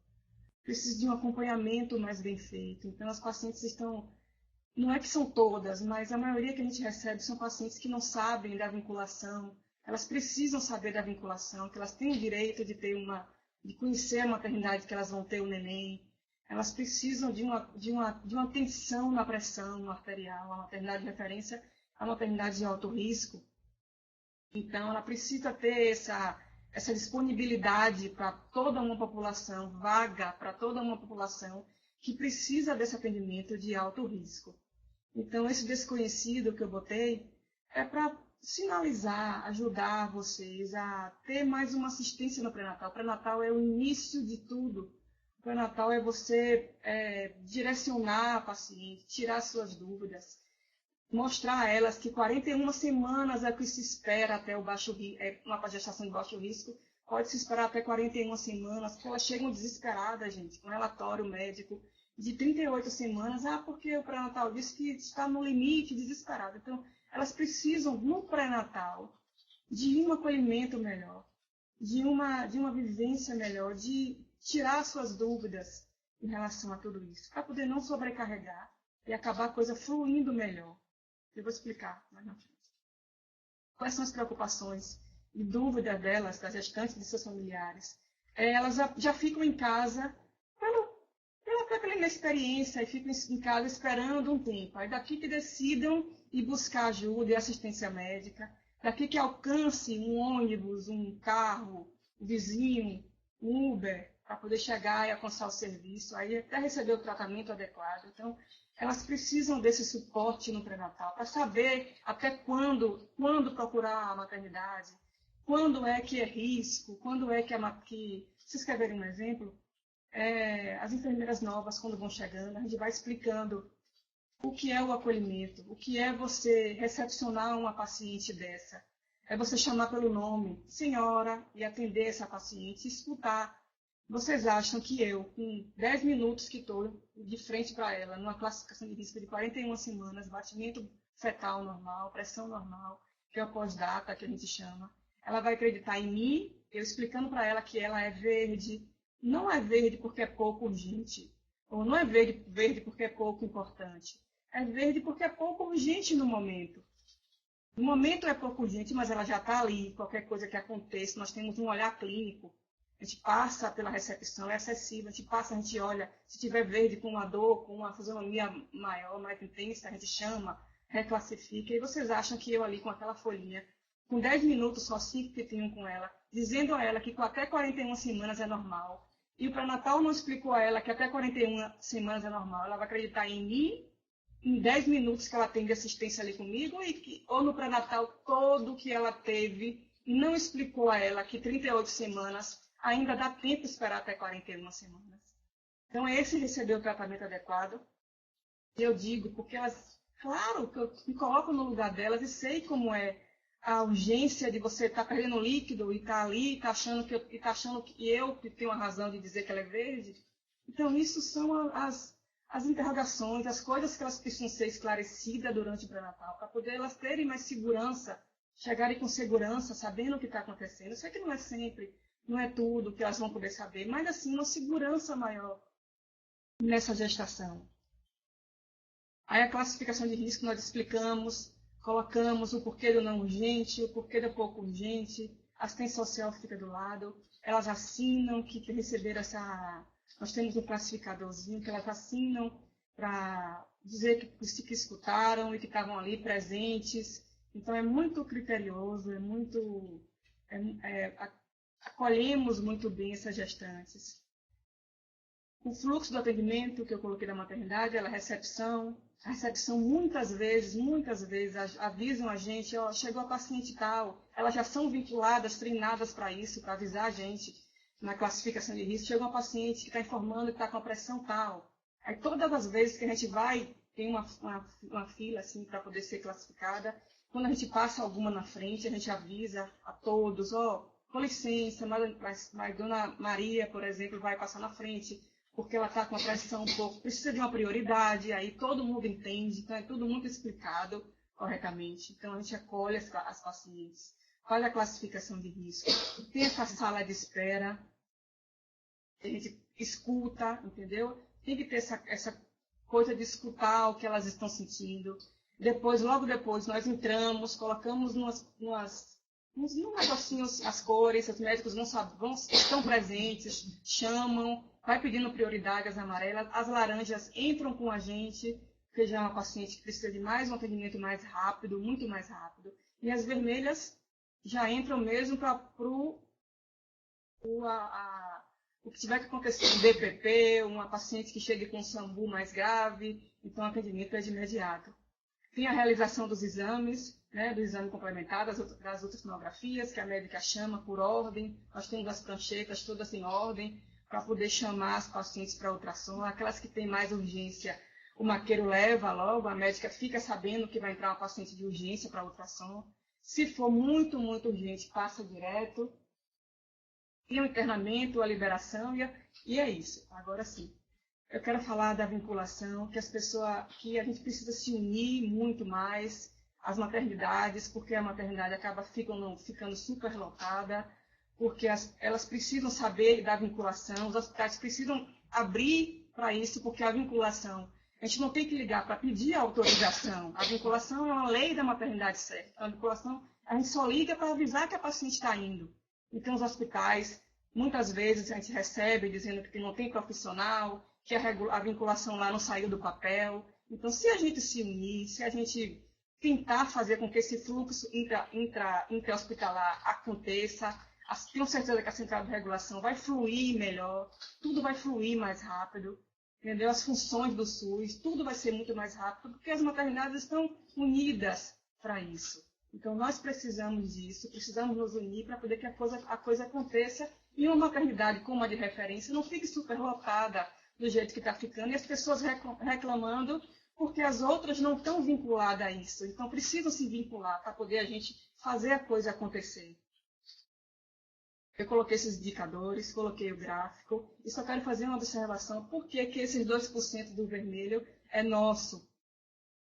precisam de um acompanhamento mais bem feito. Então, as pacientes não é que são todas, mas a maioria que a gente recebe são pacientes que não sabem da vinculação. Elas precisam saber da vinculação, que elas têm o direito de conhecer a maternidade que elas vão ter o neném. Elas precisam de uma tensão na pressão arterial. A maternidade de referência é a maternidade de alto risco. Então, ela precisa ter essa disponibilidade para toda uma população, vaga para toda uma população que precisa desse atendimento de alto risco. Então, esse desconhecido que eu botei é para sinalizar, ajudar vocês a ter mais uma assistência no pré-natal. O pré-natal é o início de tudo. O pré-natal é você direcionar a paciente, tirar suas dúvidas, mostrar a elas que 41 semanas é o que se espera até uma gestação de baixo risco, pode se esperar até 41 semanas, porque elas chegam desesperadas, gente, com relatório médico de 38 semanas, porque o pré-natal disse que está no limite, desesperado. Então, elas precisam, no pré-natal, de um acolhimento melhor, de uma vivência melhor, de tirar suas dúvidas em relação a tudo isso, para poder não sobrecarregar e acabar a coisa fluindo melhor. Eu vou explicar mais na frente. Quais são as preocupações e dúvidas delas, das gestantes e de seus familiares? Elas já ficam em casa pela inexperiência e ficam em casa esperando um tempo. Aí daqui que decidam ir buscar ajuda e assistência médica, daqui que alcance um ônibus, um carro, um vizinho, um Uber, para poder chegar e alcançar o serviço, aí até receber o tratamento adequado. Então, elas precisam desse suporte no pré-natal, para saber até quando procurar a maternidade, quando é que é risco, quando é que vocês querem ver um exemplo? As enfermeiras novas, quando vão chegando, a gente vai explicando o que é o acolhimento, o que é você recepcionar uma paciente dessa. É você chamar pelo nome, senhora, e atender essa paciente, escutar. Vocês acham que eu, com 10 minutos que estou de frente para ela, numa classificação de risco de 41 semanas, batimento fetal normal, pressão normal, que é o pós-data, que a gente chama, ela vai acreditar em mim, eu explicando para ela que ela é verde, não é verde porque é pouco urgente, ou não é verde porque é pouco importante, é verde porque é pouco urgente no momento. No momento é pouco urgente, mas ela já está ali, qualquer coisa que aconteça, nós temos um olhar clínico, a gente passa pela recepção, é acessível, a gente passa, a gente olha, se tiver verde com uma dor, com uma fisionomia maior, mais intensa, a gente chama, reclassifica, e vocês acham que eu ali com aquela folhinha, com 10 minutos, só 5 que tinham com ela, dizendo a ela que com até 41 semanas é normal, e o pré-natal não explicou a ela que até 41 semanas é normal, ela vai acreditar em mim, em 10 minutos que ela tem de assistência ali comigo, ou no pré-natal todo que ela teve, e não explicou a ela que 38 semanas ainda dá tempo de esperar até 41 semanas. Então, esse recebeu o tratamento adequado. Eu digo, porque elas, claro, que eu me coloco no lugar delas e sei como é a urgência de você estar perdendo líquido e estar ali, e achando que eu que tenho a razão de dizer que ela é verde. Então, isso são as interrogações, as coisas que elas precisam ser esclarecidas durante o pré-natal, para poder elas terem mais segurança, chegarem com segurança, sabendo o que está acontecendo. Eu sei que não é sempre, não é tudo que elas vão poder saber, mas assim, uma segurança maior nessa gestação. Aí a classificação de risco nós explicamos, colocamos o porquê do não urgente, o porquê do pouco urgente, a assistência social fica do lado, elas assinam que receberam essa... Nós temos um classificadorzinho que elas assinam para dizer que escutaram e que estavam ali presentes. Então é muito criterioso, acolhemos muito bem essas gestantes. O fluxo do atendimento que eu coloquei da maternidade, a recepção muitas vezes avisam a gente, ó, chegou a paciente tal, elas já são vinculadas, treinadas para isso, para avisar a gente na classificação de risco, chegou uma paciente que está informando que está com a pressão tal. Aí todas as vezes que a gente vai, tem uma fila assim para poder ser classificada, quando a gente passa alguma na frente, a gente avisa a todos, ó, com licença, mas Dona Maria, por exemplo, vai passar na frente, porque ela está com a pressão um pouco, precisa de uma prioridade, aí todo mundo entende, então é tudo muito explicado corretamente. Então a gente acolhe as pacientes, faz a classificação de risco, tem essa sala de espera, a gente escuta, entendeu? Tem que ter essa coisa de escutar o que elas estão sentindo. Logo depois, nós entramos, colocamos num negocinho as cores, os médicos estão presentes, chamam, vai pedindo prioridade as amarelas, as laranjas entram com a gente, porque já é uma paciente que precisa de mais um atendimento mais rápido, muito mais rápido, e as vermelhas já entram mesmo para o que tiver que acontecer, um DPP, uma paciente que chegue com um SAMBU mais grave, então o atendimento é de imediato. Tem a realização dos exames, né, do exame complementar, das ultrassonografias, que a médica chama por ordem. Nós temos as pranchetas todas em ordem, para poder chamar as pacientes para ultrassom. Aquelas que têm mais urgência, o maqueiro leva logo, a médica fica sabendo que vai entrar uma paciente de urgência para ultrassom. Se for muito, muito urgente, passa direto. E o internamento, a liberação, e é isso. Agora sim. Eu quero falar da vinculação, que a gente precisa se unir muito mais, as maternidades, porque a maternidade acaba ficando super lotada, porque elas precisam saber da vinculação, os hospitais precisam abrir para isso, porque a vinculação, a gente não tem que ligar para pedir a autorização, a vinculação é uma lei da maternidade certa, a vinculação a gente só liga para avisar que a paciente está indo. Então os hospitais, muitas vezes a gente recebe dizendo que não tem profissional, que a vinculação lá não saiu do papel. Então, se a gente se unir, se a gente tentar fazer com que esse fluxo intra-hospitalar aconteça, tenho certeza que a central de regulação vai fluir melhor, tudo vai fluir mais rápido, entendeu? As funções do SUS, tudo vai ser muito mais rápido, porque as maternidades estão unidas para isso. Então, nós precisamos disso, precisamos nos unir para poder que a coisa aconteça e uma maternidade como a de referência não fique superlotada do jeito que está ficando, e as pessoas reclamando porque as outras não estão vinculadas a isso. Então, precisam se vincular para poder a gente fazer a coisa acontecer. Eu coloquei esses indicadores, coloquei o gráfico, e só quero fazer uma observação. Por que que esses 2% do vermelho é nosso?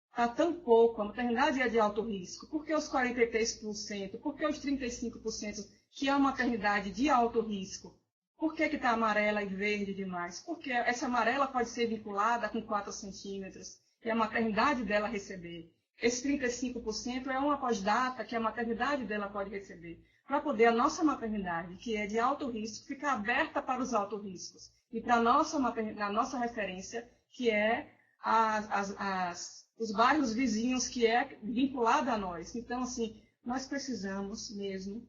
Está tão pouco, a maternidade é de alto risco. Por que os 43%? Por que os 35% que é uma maternidade de alto risco? Por que está amarela e verde demais? Porque essa amarela pode ser vinculada com 4 centímetros e a maternidade dela receber. Esse 35% é uma pós-data que a maternidade dela pode receber, para poder a nossa maternidade, que é de alto risco, ficar aberta para os altos riscos. E para a nossa referência, que é os bairros vizinhos, que é vinculado a nós. Então, assim, nós precisamos mesmo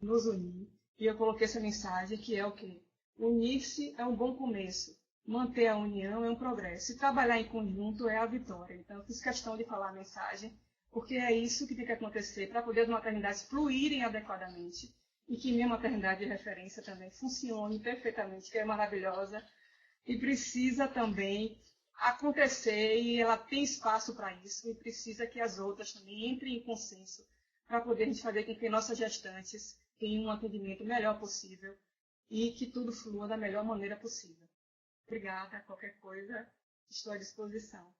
nos unir. E eu coloquei essa mensagem, que é o quê? Unir-se é um bom começo. Manter a união é um progresso. E trabalhar em conjunto é a vitória. Então, eu fiz questão de falar a mensagem, porque é isso que tem que acontecer para poder as maternidades fluírem adequadamente e que minha maternidade de referência também funcione perfeitamente, que é maravilhosa e precisa também acontecer, e ela tem espaço para isso, e precisa que as outras também entrem em consenso para poder a gente fazer com que nossas gestantes tenham um atendimento melhor possível e que tudo flua da melhor maneira possível. Obrigada, qualquer coisa, estou à disposição.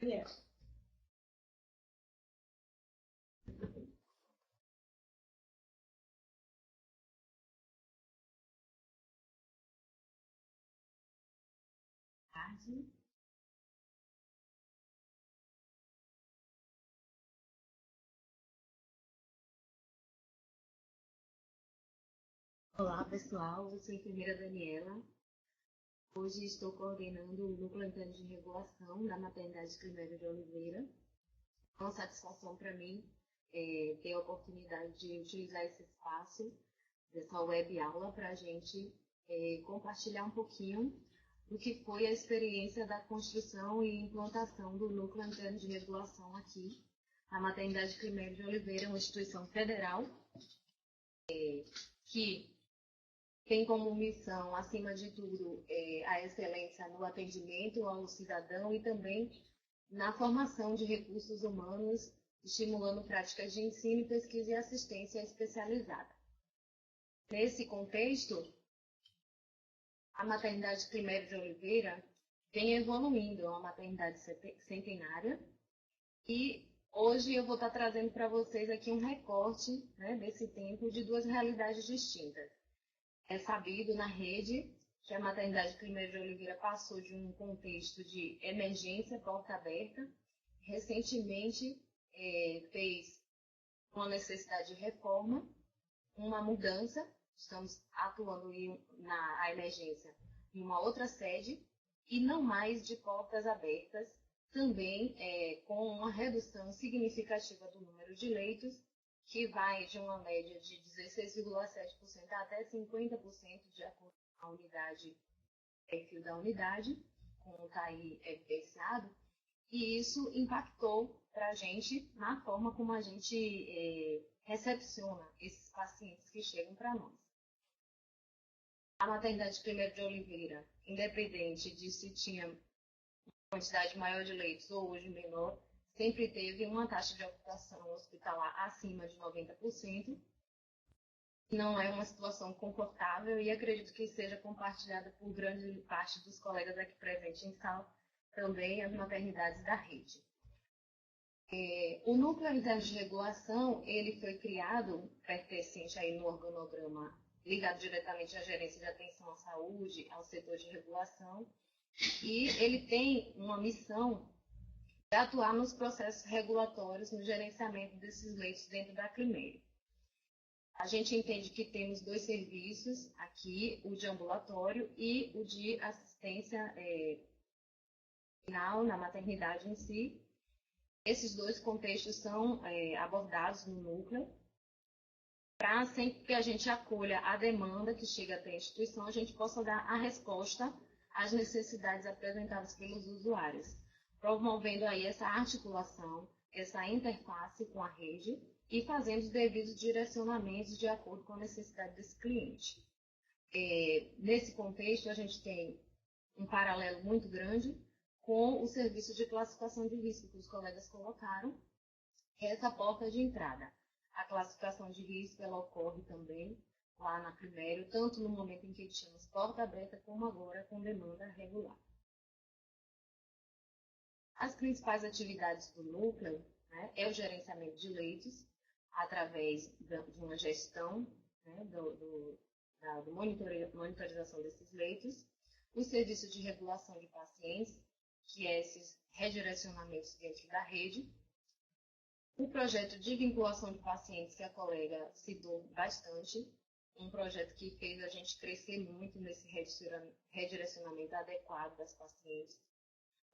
Daniel. Olá, pessoal. Eu sou a enfermeira Daniela. Hoje estou coordenando o Núcleo Interno de Regulação da Maternidade Climério de Oliveira. É uma satisfação para mim ter a oportunidade de utilizar esse espaço, dessa web aula, para a gente compartilhar um pouquinho do que foi a experiência da construção e implantação do Núcleo Interno de Regulação aqui. A Maternidade Climério de Oliveira é uma instituição federal que tem como missão, acima de tudo, a excelência no atendimento ao cidadão e também na formação de recursos humanos, estimulando práticas de ensino, pesquisa e assistência especializada. Nesse contexto, a Maternidade Climério de Oliveira vem evoluindo, é uma maternidade centenária, e hoje eu vou estar trazendo para vocês aqui um recorte, né, desse tempo de duas realidades distintas. É sabido na rede que a Maternidade Climério de Oliveira passou de um contexto de emergência, porta aberta, recentemente fez uma necessidade de reforma, uma mudança, estamos atuando na emergência em uma outra sede, e não mais de portas abertas, também com uma redução significativa do número de leitos, que vai de uma média de 16,7% até 50% de acordo com a unidade, perfil da unidade, como está aí evidenciado, e isso impactou para a gente na forma como a gente recepciona esses pacientes que chegam para nós. A Maternidade Climério de Oliveira, independente de se tinha uma quantidade maior de leitos ou hoje menor, sempre teve uma taxa de ocupação hospitalar acima de 90%. Não é uma situação confortável e acredito que seja compartilhada por grande parte dos colegas aqui presentes em sala, também as maternidades da rede. O Núcleo Interno de Regulação, ele foi criado, pertencente aí no organograma, ligado diretamente à Gerência de Atenção à Saúde, ao setor de regulação, e ele tem uma missão de atuar nos processos regulatórios, no gerenciamento desses leitos dentro da Climério. A gente entende que temos dois serviços aqui, o de ambulatório e o de assistência final na maternidade em si. Esses dois contextos são abordados no núcleo, para sempre que a gente acolha a demanda que chega até a instituição, a gente possa dar a resposta às necessidades apresentadas pelos usuários, promovendo aí essa articulação, essa interface com a rede e fazendo os devidos direcionamentos de acordo com a necessidade desse cliente. Nesse contexto, a gente tem um paralelo muito grande com o serviço de classificação de risco que os colegas colocaram, essa porta de entrada. A classificação de risco ela ocorre também lá na Climério, tanto no momento em que tínhamos porta aberta, como agora com demanda regular. As principais atividades do núcleo, né, é o gerenciamento de leitos, através de uma gestão, né, da monitorização desses leitos, os serviços de regulação de pacientes, que é esses redirecionamentos dentro da rede, o projeto de vinculação de pacientes, que a colega citou bastante, um projeto que fez a gente crescer muito nesse redirecionamento adequado das pacientes,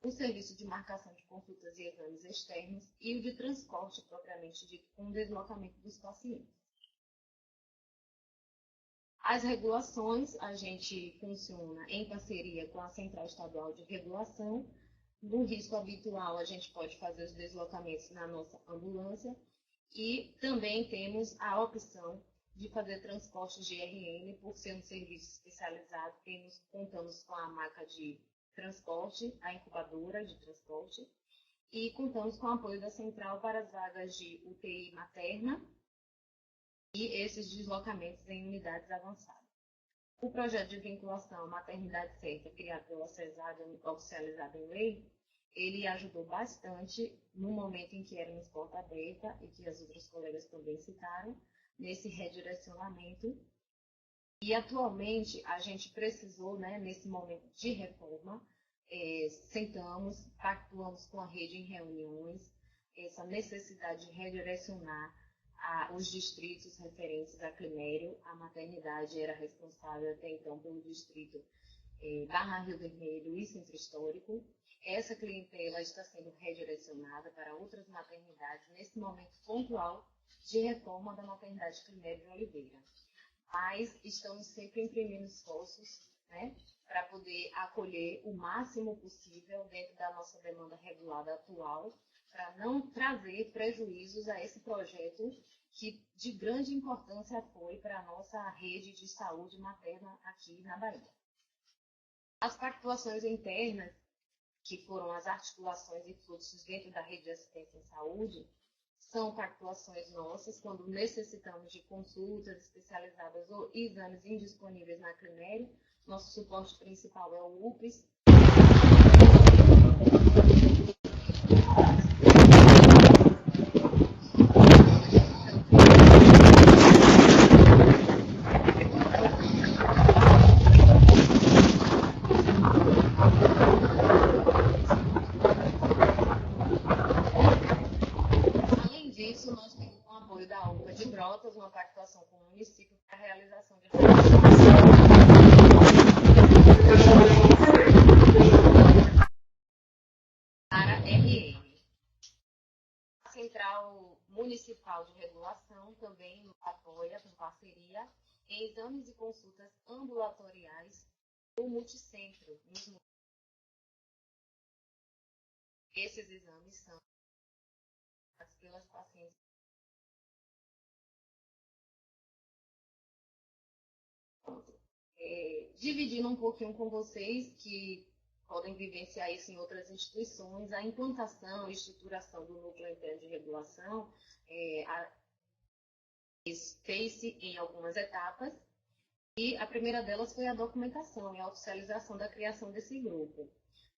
o serviço de marcação de consultas e exames externos e o de transporte propriamente dito, com o deslocamento dos pacientes. As regulações, a gente funciona em parceria com a Central Estadual de Regulação. No risco habitual, a gente pode fazer os deslocamentos na nossa ambulância e também temos a opção de fazer transporte de RN, por ser um serviço especializado, contamos com a maca de transporte, a incubadora de transporte, e contamos com o apoio da Central para as vagas de UTI materna e esses deslocamentos em unidades avançadas. O projeto de vinculação Maternidade Certa, criado pela CESAD, oficializado em lei, ele ajudou bastante no momento em que éramos porta aberta, e que as outras colegas também citaram, nesse redirecionamento. E atualmente a gente precisou, né, nesse momento de reforma, sentamos, pactuamos com a rede em reuniões, essa necessidade de redirecionar os distritos referentes a Climério. A maternidade era responsável até então pelo distrito Barra Rio Vermelho e Centro Histórico. Essa clientela está sendo redirecionada para outras maternidades nesse momento pontual de reforma da maternidade Climério de Oliveira. Mas estamos sempre imprimindo esforços, né, para poder acolher o máximo possível dentro da nossa demanda regulada atual, para não trazer prejuízos a esse projeto que de grande importância foi para a nossa rede de saúde materna aqui na Bahia. As pactuações internas, que foram as articulações e fluxos dentro da rede de assistência em saúde, são pactuações nossas, quando necessitamos de consultas especializadas ou exames indisponíveis na Climério. Nosso suporte principal é o UPS. Além disso, nós temos o apoio da UPA de Brotas, uma pactuação com o município para a realização de para RN. A Central Municipal de Regulação também nos apoia, com parceria, em exames e consultas ambulatoriais do multicentro. Esses exames são pelas pacientes. Dividindo um pouquinho com vocês, que podem vivenciar isso em outras instituições, a implantação e estruturação do núcleo interno de regulação fez-se em algumas etapas, e a primeira delas foi a documentação e a oficialização da criação desse grupo.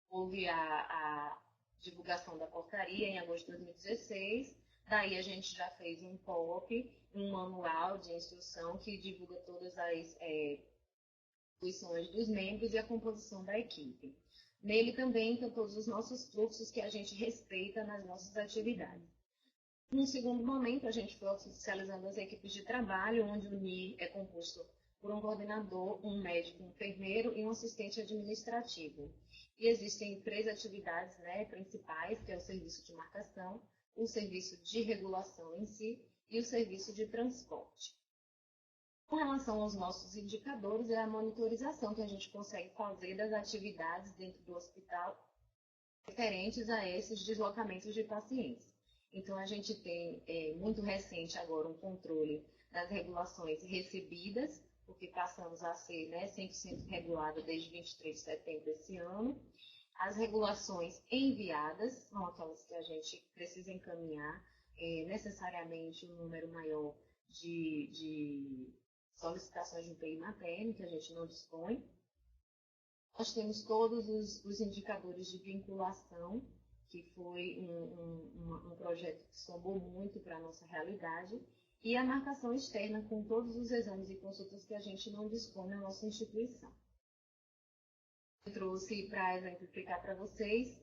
Houve a divulgação da portaria em agosto de 2016, daí a gente já fez um POP, um manual de instrução que divulga todas as instituições dos membros e a composição da equipe. Nele também estão todos os nossos fluxos que a gente respeita nas nossas atividades. Num segundo momento, a gente foi oficializando as equipes de trabalho, onde o NIR é composto por um coordenador, um médico, um enfermeiro e um assistente administrativo. E existem 3 atividades, né, principais, que é o serviço de marcação, o serviço de regulação em si e o serviço de transporte. Com relação aos nossos indicadores, é a monitorização que a gente consegue fazer das atividades dentro do hospital referentes a esses deslocamentos de pacientes. Então, a gente tem, muito recente agora, um controle das regulações recebidas, porque passamos a ser, né, 100% regulada desde 23 de setembro desse ano. As regulações enviadas são aquelas que a gente precisa encaminhar necessariamente um número maior de solicitações de UTI materno, que a gente não dispõe. Nós temos todos os indicadores de vinculação, que foi um projeto que somou muito para a nossa realidade, e a marcação externa com todos os exames e consultas que a gente não dispõe na nossa instituição. Eu trouxe para exemplificar para vocês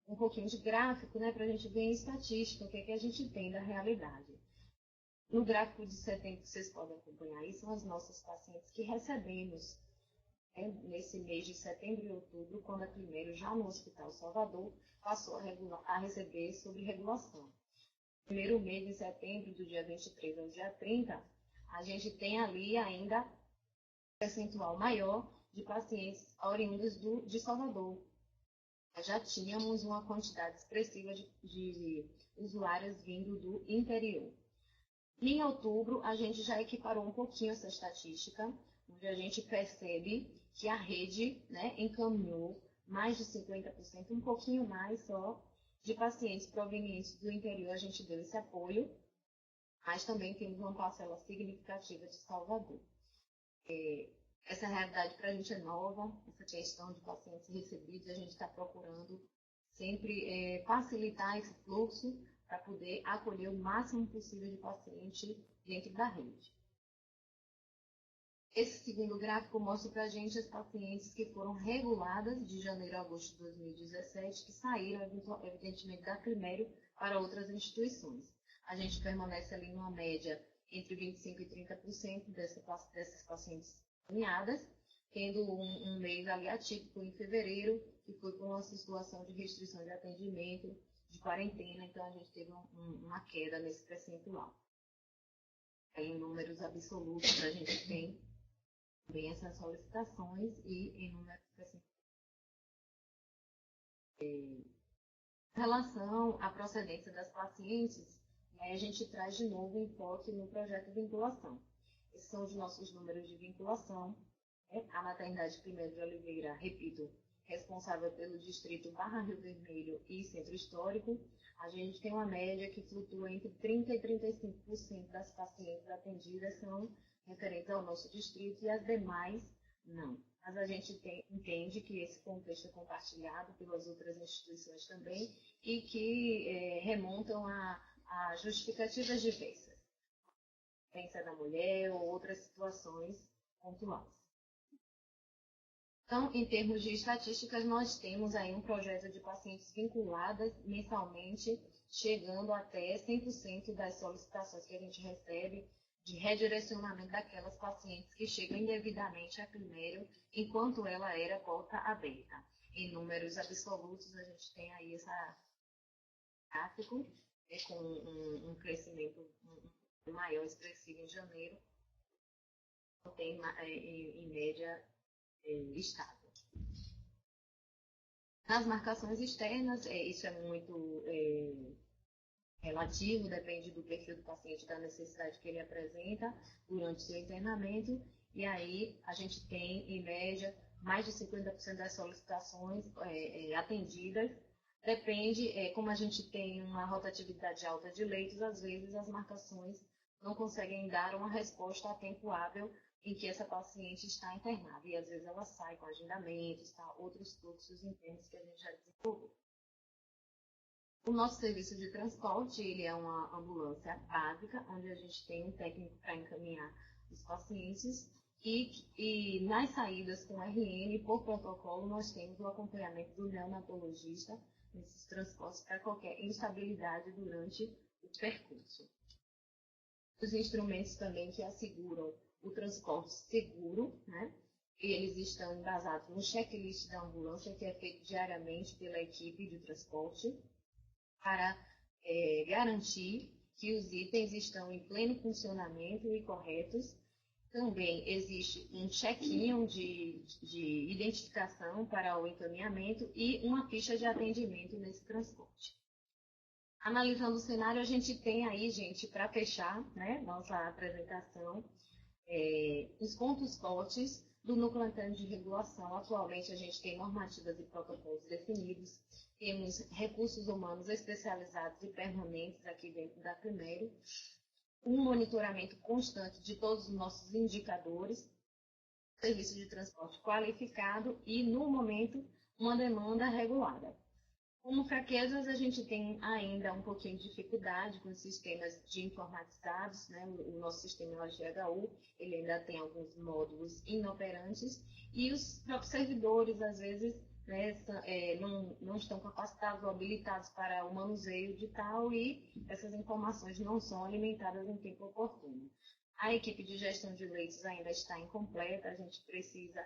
um pouquinho de gráfico, né, para a gente ver em estatística o que é que a gente tem da realidade. No gráfico de setembro, que vocês podem acompanhar aí, são as nossas pacientes que recebemos nesse mês de setembro e outubro, quando a primeiro, já no Hospital Salvador, passou a receber sobre regulação. No primeiro mês de setembro, do dia 23 ao dia 30, a gente tem ali ainda um percentual maior de pacientes oriundos de Salvador. Já tínhamos uma quantidade expressiva de usuários vindo do interior. Em outubro, a gente já equiparou um pouquinho essa estatística, onde a gente percebe que a rede, né, encaminhou mais de 50%, um pouquinho mais só, de pacientes provenientes do interior. A gente deu esse apoio, mas também temos uma parcela significativa de Salvador. Essa realidade para a gente é nova, essa questão de pacientes recebidos, a gente está procurando sempre facilitar esse fluxo para poder acolher o máximo possível de paciente dentro da rede. Esse segundo gráfico mostra para a gente as pacientes que foram reguladas de janeiro a agosto de 2017, que saíram, evidentemente, da Climério para outras instituições. A gente permanece ali numa média entre 25% e 30% dessas pacientes encaminhadas, tendo um mês ali atípico em fevereiro, que foi por uma situação de restrição de atendimento, de quarentena, então a gente teve uma queda nesse percentual. Aí, em números absolutos, a gente tem bem essas solicitações e em números percentuais. Em relação à procedência das pacientes, a gente traz de novo enfoque no projeto de vinculação. Esses são os nossos números de vinculação. A maternidade 1º de Oliveira, repito, responsável pelo distrito Barra Rio Vermelho e Centro Histórico, a gente tem uma média que flutua entre 30% e 35% das pacientes atendidas são referentes ao nosso distrito e as demais não. Mas a gente entende que esse contexto é compartilhado pelas outras instituições também e que remontam a justificativas diversas. Doença da mulher ou outras situações pontuais. Então, em termos de estatísticas, nós temos aí um projeto de pacientes vinculadas mensalmente, chegando até 100% das solicitações que a gente recebe de redirecionamento daquelas pacientes que chegam indevidamente a Climério, enquanto ela era porta aberta. Em números absolutos, a gente tem aí esse gráfico, com um crescimento maior expressivo em janeiro, tem em média estável. Nas marcações externas, isso é muito relativo, depende do perfil do paciente, da necessidade que ele apresenta durante seu internamento, e aí a gente tem, em média, mais de 50% das solicitações atendidas. Depende, como a gente tem uma rotatividade alta de leitos, às vezes as marcações não conseguem dar uma resposta a tempo hábil em que essa paciente está internada, e às vezes ela sai com agendamentos, outros fluxos internos que a gente já desenvolveu. O nosso serviço de transporte, ele é uma ambulância básica, onde a gente tem um técnico para encaminhar os pacientes, e nas saídas com RN, por protocolo, nós temos o acompanhamento do neonatologista nesses transportes para qualquer instabilidade durante o percurso. Os instrumentos também que asseguram o transporte seguro, né? Eles estão embasados no checklist da ambulância, que é feito diariamente pela equipe de transporte, para garantir que os itens estão em pleno funcionamento e corretos. Também existe um check-in de identificação para o encaminhamento e uma ficha de atendimento nesse transporte. Analisando o cenário, a gente tem aí, gente, para fechar, né, nossa apresentação, os pontos fortes do Núcleo Antônio de Regulação. Atualmente, a gente tem normativas e protocolos definidos, temos recursos humanos especializados e permanentes aqui dentro da Primeiro, um monitoramento constante de todos os nossos indicadores, serviço de transporte qualificado e, no momento, uma demanda regulada. Como fraquezas, a gente tem ainda um pouquinho de dificuldade com os sistemas de informatizados, né? O nosso sistema LGHU, ele ainda tem alguns módulos inoperantes e os próprios servidores, às vezes, né, não estão capacitados ou habilitados para o manuseio de tal e essas informações não são alimentadas em tempo oportuno. A equipe de gestão de leitos ainda está incompleta, a gente precisa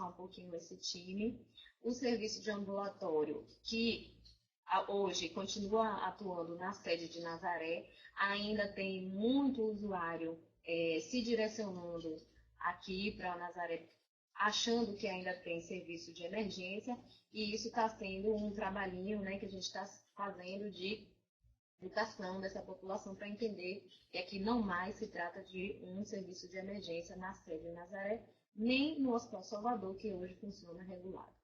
um pouquinho esse time. O serviço de ambulatório, que hoje continua atuando na sede de Nazaré, ainda tem muito usuário se direcionando aqui para Nazaré, achando que ainda tem serviço de emergência, e isso está sendo um trabalhinho, né, que a gente está fazendo de educação dessa população para entender que aqui não mais se trata de um serviço de emergência na sede de Nazaré, nem no Hospital Salvador, que hoje funciona regulado.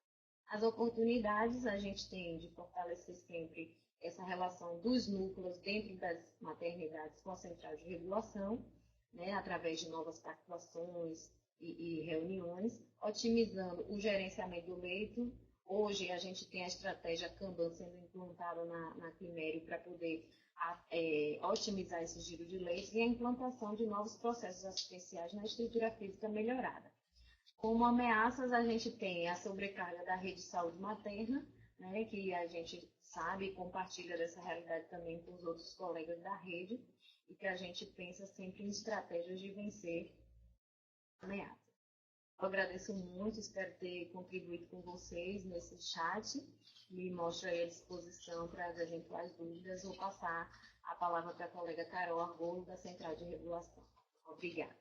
As oportunidades, a gente tem de fortalecer sempre essa relação dos núcleos dentro das maternidades com a central de regulação, né, através de novas participações e reuniões, otimizando o gerenciamento do leito. Hoje a gente tem a estratégia Kanban sendo implantada na Quimério para poder otimizar esse giro de leitos e a implantação de novos processos assistenciais na estrutura física melhorada. Como ameaças, a gente tem a sobrecarga da rede de saúde materna, né, que a gente sabe e compartilha dessa realidade também com os outros colegas da rede, e que a gente pensa sempre em estratégias de vencer a ameaça. Eu agradeço muito, espero ter contribuído com vocês nesse chat, me mostro aí à disposição para as eventuais dúvidas. Vou passar a palavra para a colega Carol Argolo, da Central de Regulação. Obrigada.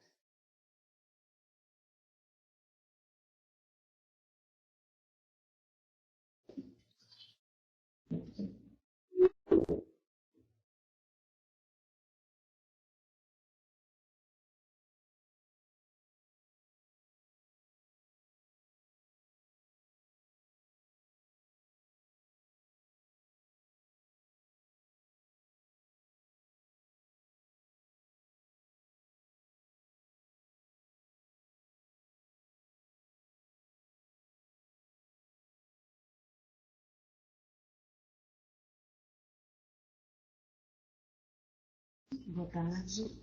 Boa tarde.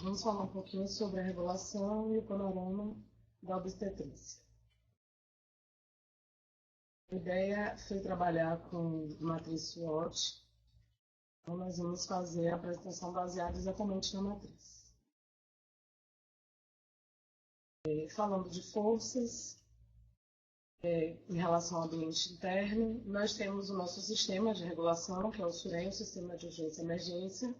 Vamos falar um pouquinho sobre a regulação e o panorama da obstetrícia. A ideia foi trabalhar com matriz SWOT, então nós vamos fazer a apresentação baseada exatamente na matriz. Falando de forças, em relação ao ambiente interno, nós temos o nosso sistema de regulação, que é o SUREM, o Sistema de Urgência e Emergência,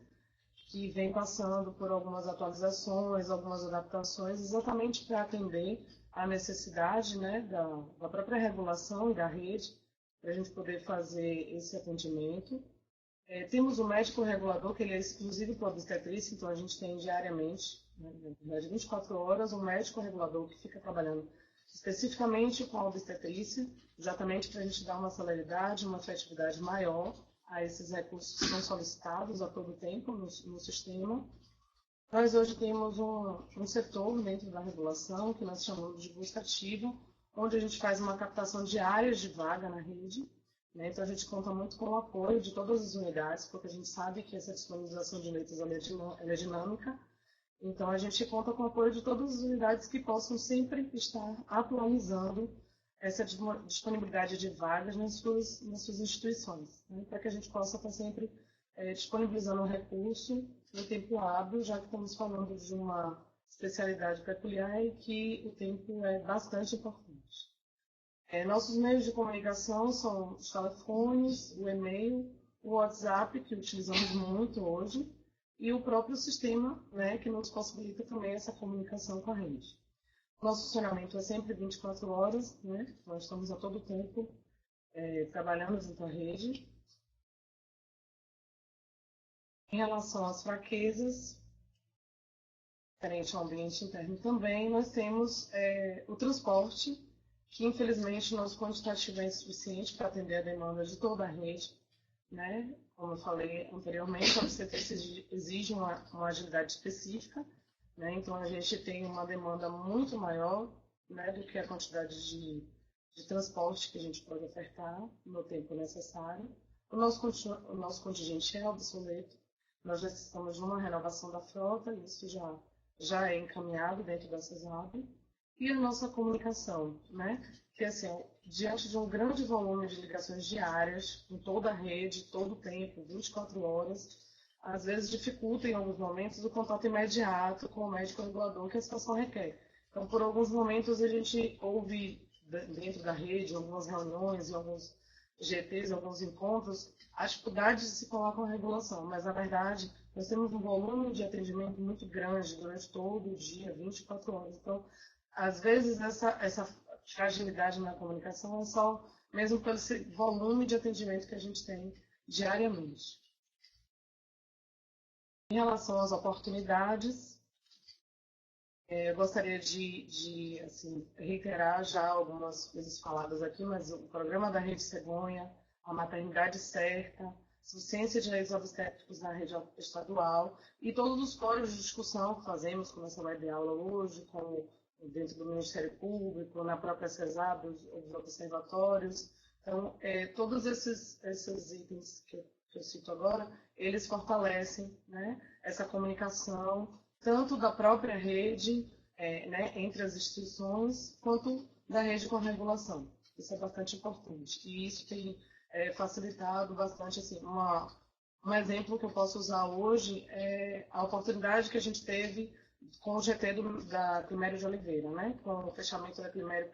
que vem passando por algumas atualizações, algumas adaptações, exatamente para atender à necessidade, né, da própria regulação e da rede, para a gente poder fazer esse atendimento. Temos o médico regulador, que ele é exclusivo para a obstetrícia, então a gente tem diariamente, né, de 24 horas, um médico regulador que fica trabalhando especificamente com a obstetrícia, exatamente para a gente dar uma celeridade, uma efetividade maior a esses recursos que são solicitados a todo tempo no sistema. Nós hoje temos um setor dentro da regulação, que nós chamamos de busca ativa, onde a gente faz uma captação de áreas de vaga na rede, né? Então a gente conta muito com o apoio de todas as unidades, porque a gente sabe que essa disponibilização de leitos ela é dinâmica. Então a gente conta com o apoio de todas as unidades que possam sempre estar atualizando essa disponibilidade de vagas nas suas instituições, né, para que a gente possa estar sempre disponibilizando um recurso no tempo hábil, já que estamos falando de uma especialidade peculiar e que o tempo é bastante importante. Nossos meios de comunicação são os telefones, o e-mail, o WhatsApp, que utilizamos muito hoje, e o próprio sistema, né, que nos possibilita também essa comunicação com a rede. Nosso funcionamento é sempre 24 horas, né? Nós estamos a todo tempo trabalhando junto à rede. Em relação às fraquezas, referente ao ambiente interno também, nós temos o transporte, que infelizmente nosso quantitativo é insuficiente para atender a demanda de toda a rede, né? Como eu falei anteriormente, a obstetrícia exige uma agilidade específica, né? Então a gente tem uma demanda muito maior, né, do que a quantidade de transporte que a gente pode ofertar no tempo necessário. O nosso contingente é obsoleto, nós necessitamos de uma renovação da frota, isso já é encaminhado dentro dessas áreas. E a nossa comunicação, né? Que assim, diante de um grande volume de ligações diárias, em toda a rede, todo o tempo, 24 horas, às vezes dificulta em alguns momentos o contato imediato com o médico regulador que a situação requer. Então, por alguns momentos, a gente ouve dentro da rede, em algumas reuniões, em alguns GTs, alguns encontros, a dificuldade de se falar com a regulação, mas na verdade nós temos um volume de atendimento muito grande durante todo o dia, 24 horas. Então, às vezes essa fragilidade na comunicação é só mesmo pelo volume de atendimento que a gente tem diariamente. Em relação às oportunidades, eu gostaria de assim, reiterar já algumas coisas faladas aqui, mas o programa da Rede Cegonha, a maternidade certa, suficiência de leis obstétricos na rede estadual e todos os fóruns de discussão que fazemos, como essa web aula hoje, como dentro do Ministério Público, na própria CESAB, os observatórios. Então, todos esses itens que eu cito agora, eles fortalecem, né, essa comunicação, tanto da própria rede, né, entre as instituições, quanto da rede com a regulação. Isso é bastante importante. E isso tem facilitado bastante, assim, um exemplo que eu posso usar hoje é a oportunidade que a gente teve com o GT da Climério de Oliveira, né? Com o fechamento da Climério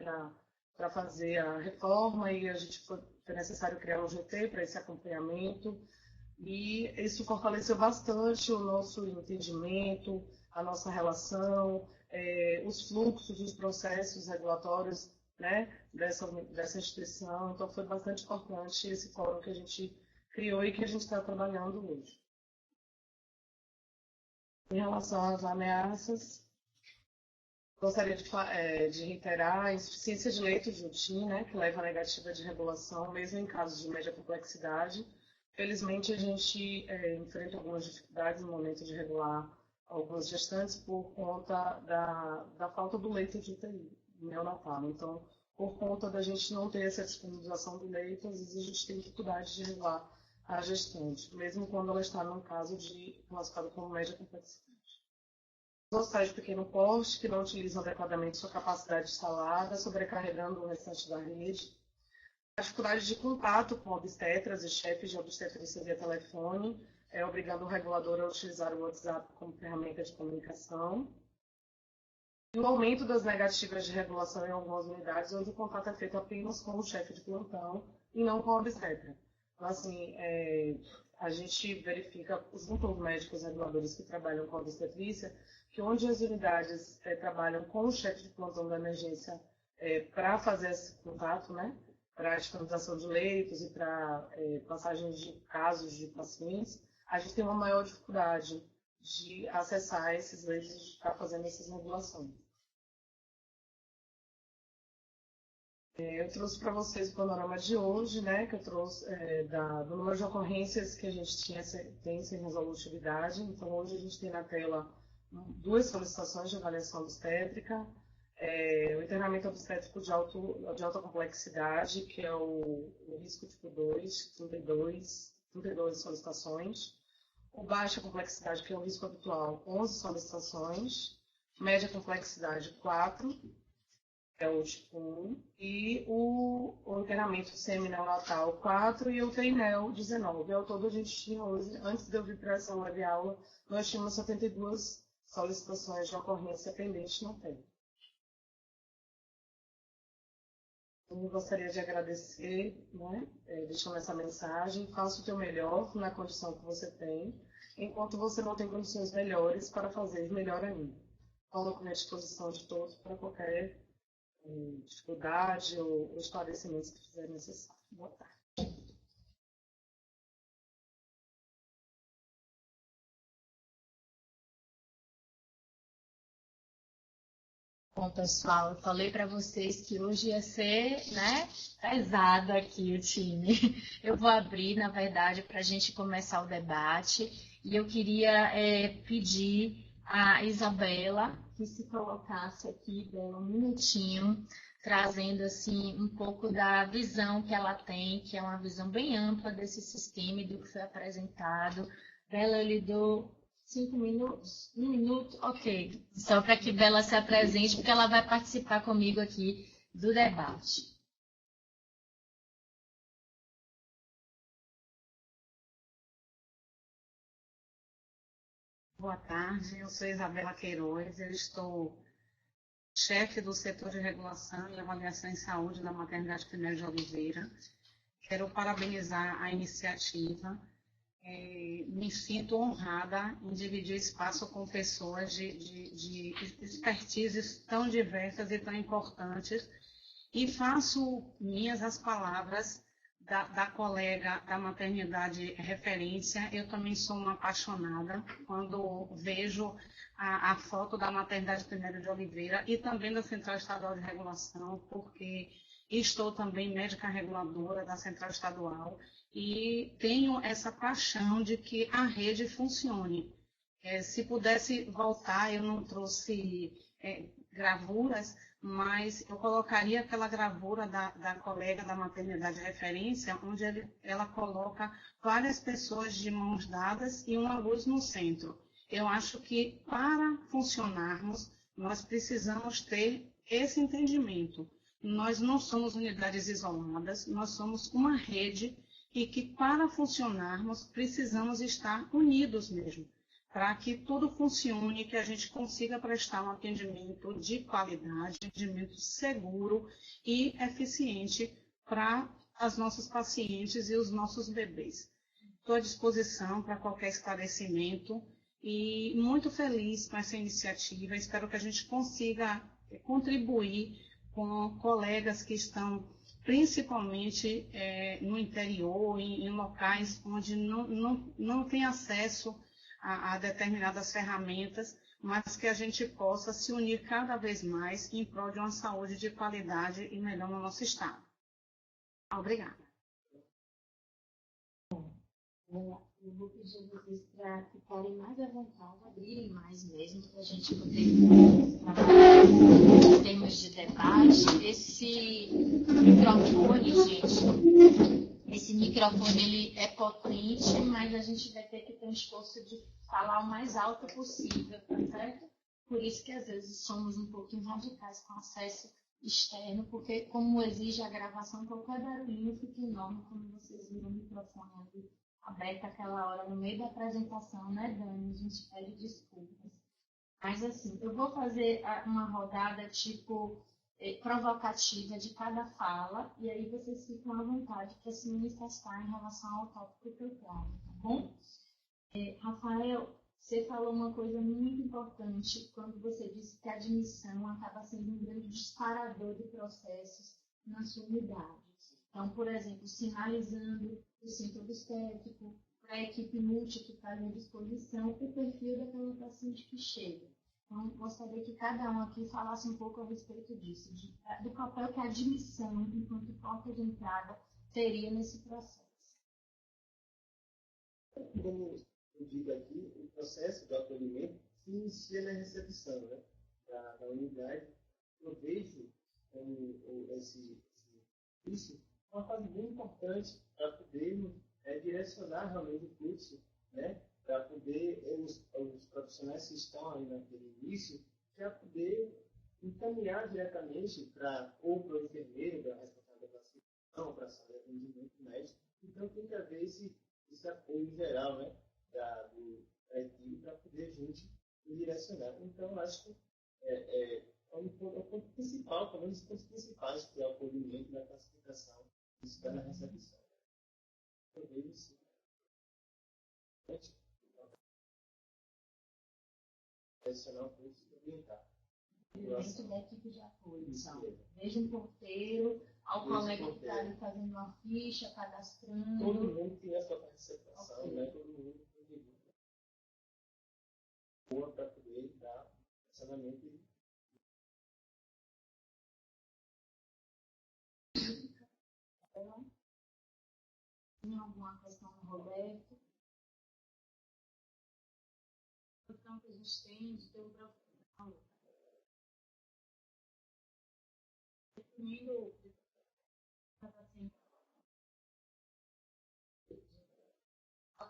para fazer a reforma, e a gente foi necessário criar um GT para esse acompanhamento, e isso fortaleceu bastante o nosso entendimento, a nossa relação, os fluxos, os processos regulatórios, né, dessa instituição. Então foi bastante importante esse fórum que a gente criou e que a gente está trabalhando hoje. Em relação às ameaças, gostaria de reiterar a insuficiência de leitos de UTI, né, que leva à negativa de regulação, mesmo em casos de média complexidade. Felizmente, a gente enfrenta algumas dificuldades no momento de regular algumas gestantes por conta da falta do leito de UTI neonatal. Então, por conta da gente não ter essa disponibilização do leito, às vezes a gente tem dificuldade de regular a gestante, mesmo quando ela está num caso classificado como média complexidade. Os hospitais de pequeno porte, que não utilizam adequadamente sua capacidade instalada, sobrecarregando o restante da rede. A dificuldade de contato com obstetras e chefes de obstetrícia via telefone, obrigando o regulador a utilizar o WhatsApp como ferramenta de comunicação. E o aumento das negativas de regulação em algumas unidades, onde o contato é feito apenas com o chefe de plantão e não com o obstetra. Então, assim, a gente verifica, junto aos médicos reguladores que trabalham com a obstetrícia, que onde as unidades trabalham com o chefe de plantão da emergência para fazer esse contato, né, para a disponibilização de leitos e para passagem de casos de pacientes, a gente tem uma maior dificuldade de acessar esses leitos e de ficar fazendo essas regulações. Eu trouxe para vocês o panorama de hoje, né, que eu trouxe do número de ocorrências que a gente tem sem resolutividade. Então, hoje a gente tem na tela 2 solicitações de avaliação obstétrica, o internamento obstétrico de alta complexidade, que é o risco tipo 2, 32 solicitações, o baixa complexidade, que é o risco habitual, 11 solicitações, média complexidade 4, é o tipo 1, e o internamento semi-neonatal 4 e o TEINEL 19. Ao todo, a gente tinha hoje, antes de eu vir para essa web aula, nós tínhamos 72 solicitações de ocorrência pendentes na tela. Eu gostaria de agradecer, né, deixando essa mensagem: faça o teu melhor na condição que você tem, enquanto você não tem condições melhores para fazer melhor ainda. Coloco-me à disposição de todos para qualquer dificuldade ou esclarecimentos que fizer necessário. Boa tarde. Bom, pessoal, eu falei para vocês que hoje ia ser, né, pesado aqui o time. Eu vou abrir, na verdade, para a gente começar o debate. E eu queria pedir a Isabela que se colocasse aqui, Bela, um minutinho, trazendo assim um pouco da visão que ela tem, que é uma visão bem ampla desse sistema e do que foi apresentado. Bela, eu lhe dou 5 minutos? 1 minuto? Ok. Só para que Bela se apresente, porque ela vai participar comigo aqui do debate. Boa tarde, eu sou Isabela Queiroz, eu estou chefe do setor de regulação e avaliação em saúde da Maternidade 1º de Oliveira. Quero parabenizar a iniciativa. Me sinto honrada em dividir espaço com pessoas de expertises tão diversas e tão importantes. E faço minhas as palavras da colega da maternidade referência. Eu também sou uma apaixonada quando vejo a foto da maternidade 1º de Oliveira e também da Central Estadual de Regulação, porque estou também médica reguladora da Central Estadual e tenho essa paixão de que a rede funcione. Se pudesse voltar, eu não trouxe gravuras, mas eu colocaria aquela gravura da colega da maternidade referência, onde ela coloca várias pessoas de mãos dadas e uma luz no centro. Eu acho que para funcionarmos, nós precisamos ter esse entendimento. Nós não somos unidades isoladas, nós somos uma rede e que para funcionarmos precisamos estar unidos mesmo, para que tudo funcione, que a gente consiga prestar um atendimento de qualidade, atendimento seguro e eficiente para as nossas pacientes e os nossos bebês. Estou à disposição para qualquer esclarecimento e muito feliz com essa iniciativa. Espero que a gente consiga contribuir com colegas que estão principalmente no interior, em locais onde não tem acesso a determinadas ferramentas, mas que a gente possa se unir cada vez mais em prol de uma saúde de qualidade e melhor no nosso estado. Obrigada. Eu vou pedir a vocês para ficarem mais à vontade, abrirem mais mesmo, para a gente poder trabalhar em termos de debate. Esse microfone, gente, esse microfone ele é potente, mas a gente vai ter que ter um esforço de falar o mais alto possível, tá certo? Por isso que às vezes somos um pouquinho radicais com acesso externo, porque como exige a gravação, qualquer barulhinho fica enorme, como vocês viram o microfone ali aberto aquela hora no meio da apresentação, né, Dani? A gente pede desculpas. Mas assim, eu vou fazer uma rodada tipo provocativa de cada fala, e aí vocês ficam à vontade para se manifestar em relação ao tópico que eu trago, tá bom? Rafael, você falou uma coisa muito importante quando você disse que a admissão acaba sendo um grande disparador de processos na sua unidade. Então, por exemplo, sinalizando o centro obstétrico, para a equipe multi que está à disposição, o perfil daquela paciente que chega. Então, gostaria que cada um aqui falasse um pouco a respeito disso, do papel que a admissão, enquanto porta de entrada, teria nesse processo. Como eu digo aqui, o processo do acolhimento se inicia na recepção, né, da unidade. Eu vejo isso uma fase bem importante para podermos direcionar realmente o fluxo, né, para poder os profissionais que estão aí naquele início já poder encaminhar diretamente ou para o enfermeiro da responsável da classificação, para a sala de atendimento médico. Então tem que haver esse apoio geral, né, da equipe para poder a gente direcionar. Então acho que é o ponto principal, pelo menos os pontos principais, que é o acolhimento da classificação. Isso está na recepção. Eu vejo isso. Adicionar um curso ambiental. Dentro da equipe de apoio. Então, desde um porteiro ao colega que está ali fazendo uma ficha, cadastrando. Todo mundo tem a sua participação, okay, né? Todo mundo tem boa para poder dar funcionamento Tem alguma questão do Roberto? A questão que a gente tem de ter um profissional definindo para paciente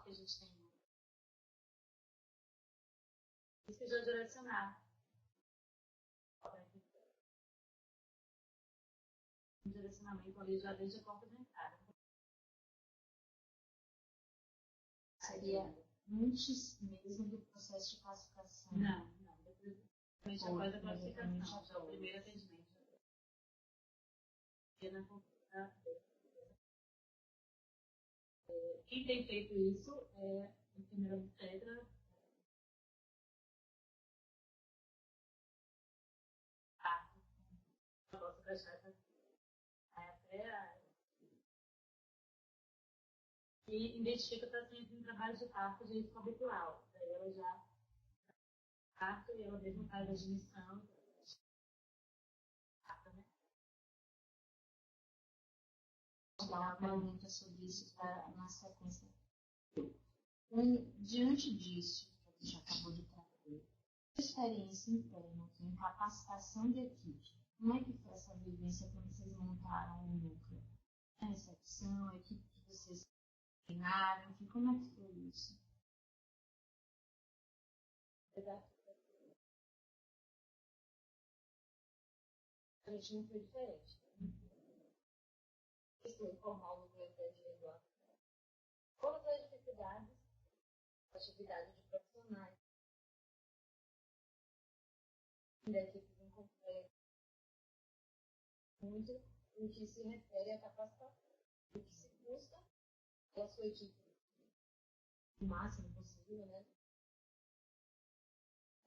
que a gente tem. Isso que já direcionar. Um direcionamento ali já desde a porta de entrada. Seria antes mesmo do processo de classificação? Não. Depois após a classificação, já o primeiro atendimento. Quem tem feito isso é a enfermeira obstetra. Eu posso deixar essa até e identifica o paciente em trabalho de parto de risco habitual. Daí ela já parto e ela mesmo faz a admissão. Dar uma pergunta sobre isso na sequência. Diante disso, que a gente acabou de trazer, experiência interna em capacitação de equipe, como é que foi essa vivência quando vocês montaram o núcleo? A recepção, a equipe que vocês treinaram, como é que foi isso? A gente não foi diferente. Isso informal no núcleo de regulação. Todas as dificuldades, atividade de profissionais, da equipe incompletas, muito em que se refere à capacitação. O que se busca é a sua equipe o máximo possível, né?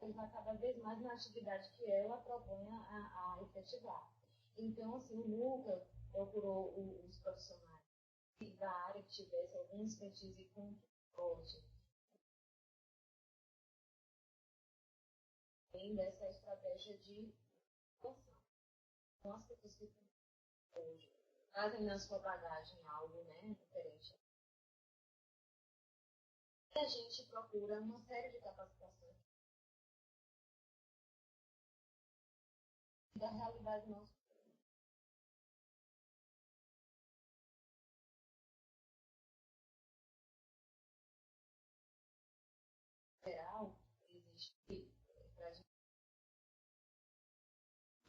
Tentar cada vez mais na atividade que ela proponha a efetivar. Então, assim, o núcleo procurou os profissionais da área que tivesse alguma expertise com forte. Tem dessa estratégia de atuação. Então, as pessoas que hoje trazem na sua bagagem algo, né, diferente. E a gente procura uma série de capacitações da realidade nossa. Geral, existe para a gente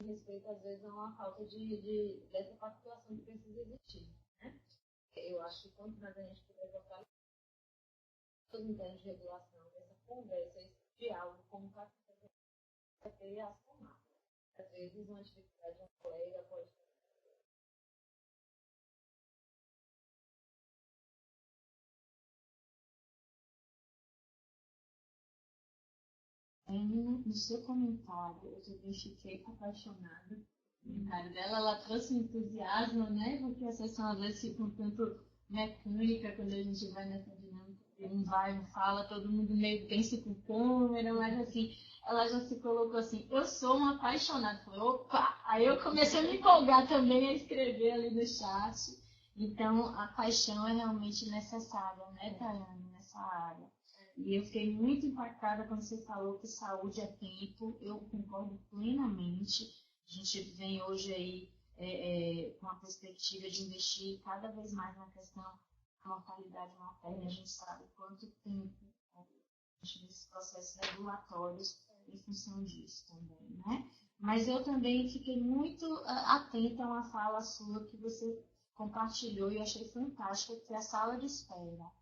respeito, às vezes, a uma falta dessa pactuação que precisa existir. Né? Eu acho que quanto mais a gente puder botar os internos de regulação, essa conversa, esse diálogo, como vai ter a somar. Às vezes, uma dificuldade de um colega pode No seu comentário, eu também fiquei apaixonada. O comentário dela, ela trouxe um entusiasmo, né? Porque a sessão às vezes fica um tanto mecânica quando a gente vai nessa dinâmica. Um vai, um fala, todo mundo meio pensa com câmera, mas assim, ela já se colocou assim, eu sou uma apaixonada. Falei, opa! Aí eu comecei a me empolgar também a escrever ali no chat. Então, a paixão é realmente necessária, né, Tayane, nessa área. E eu fiquei muito impactada quando você falou que saúde é tempo. Eu concordo plenamente. A gente vem hoje aí com a perspectiva de investir cada vez mais na questão da mortalidade materna. A gente sabe quanto tempo a gente vê esses processos regulatórios em função disso também, né? Mas eu também fiquei muito atenta a uma fala sua que você compartilhou e eu achei fantástica, que é a sala de espera.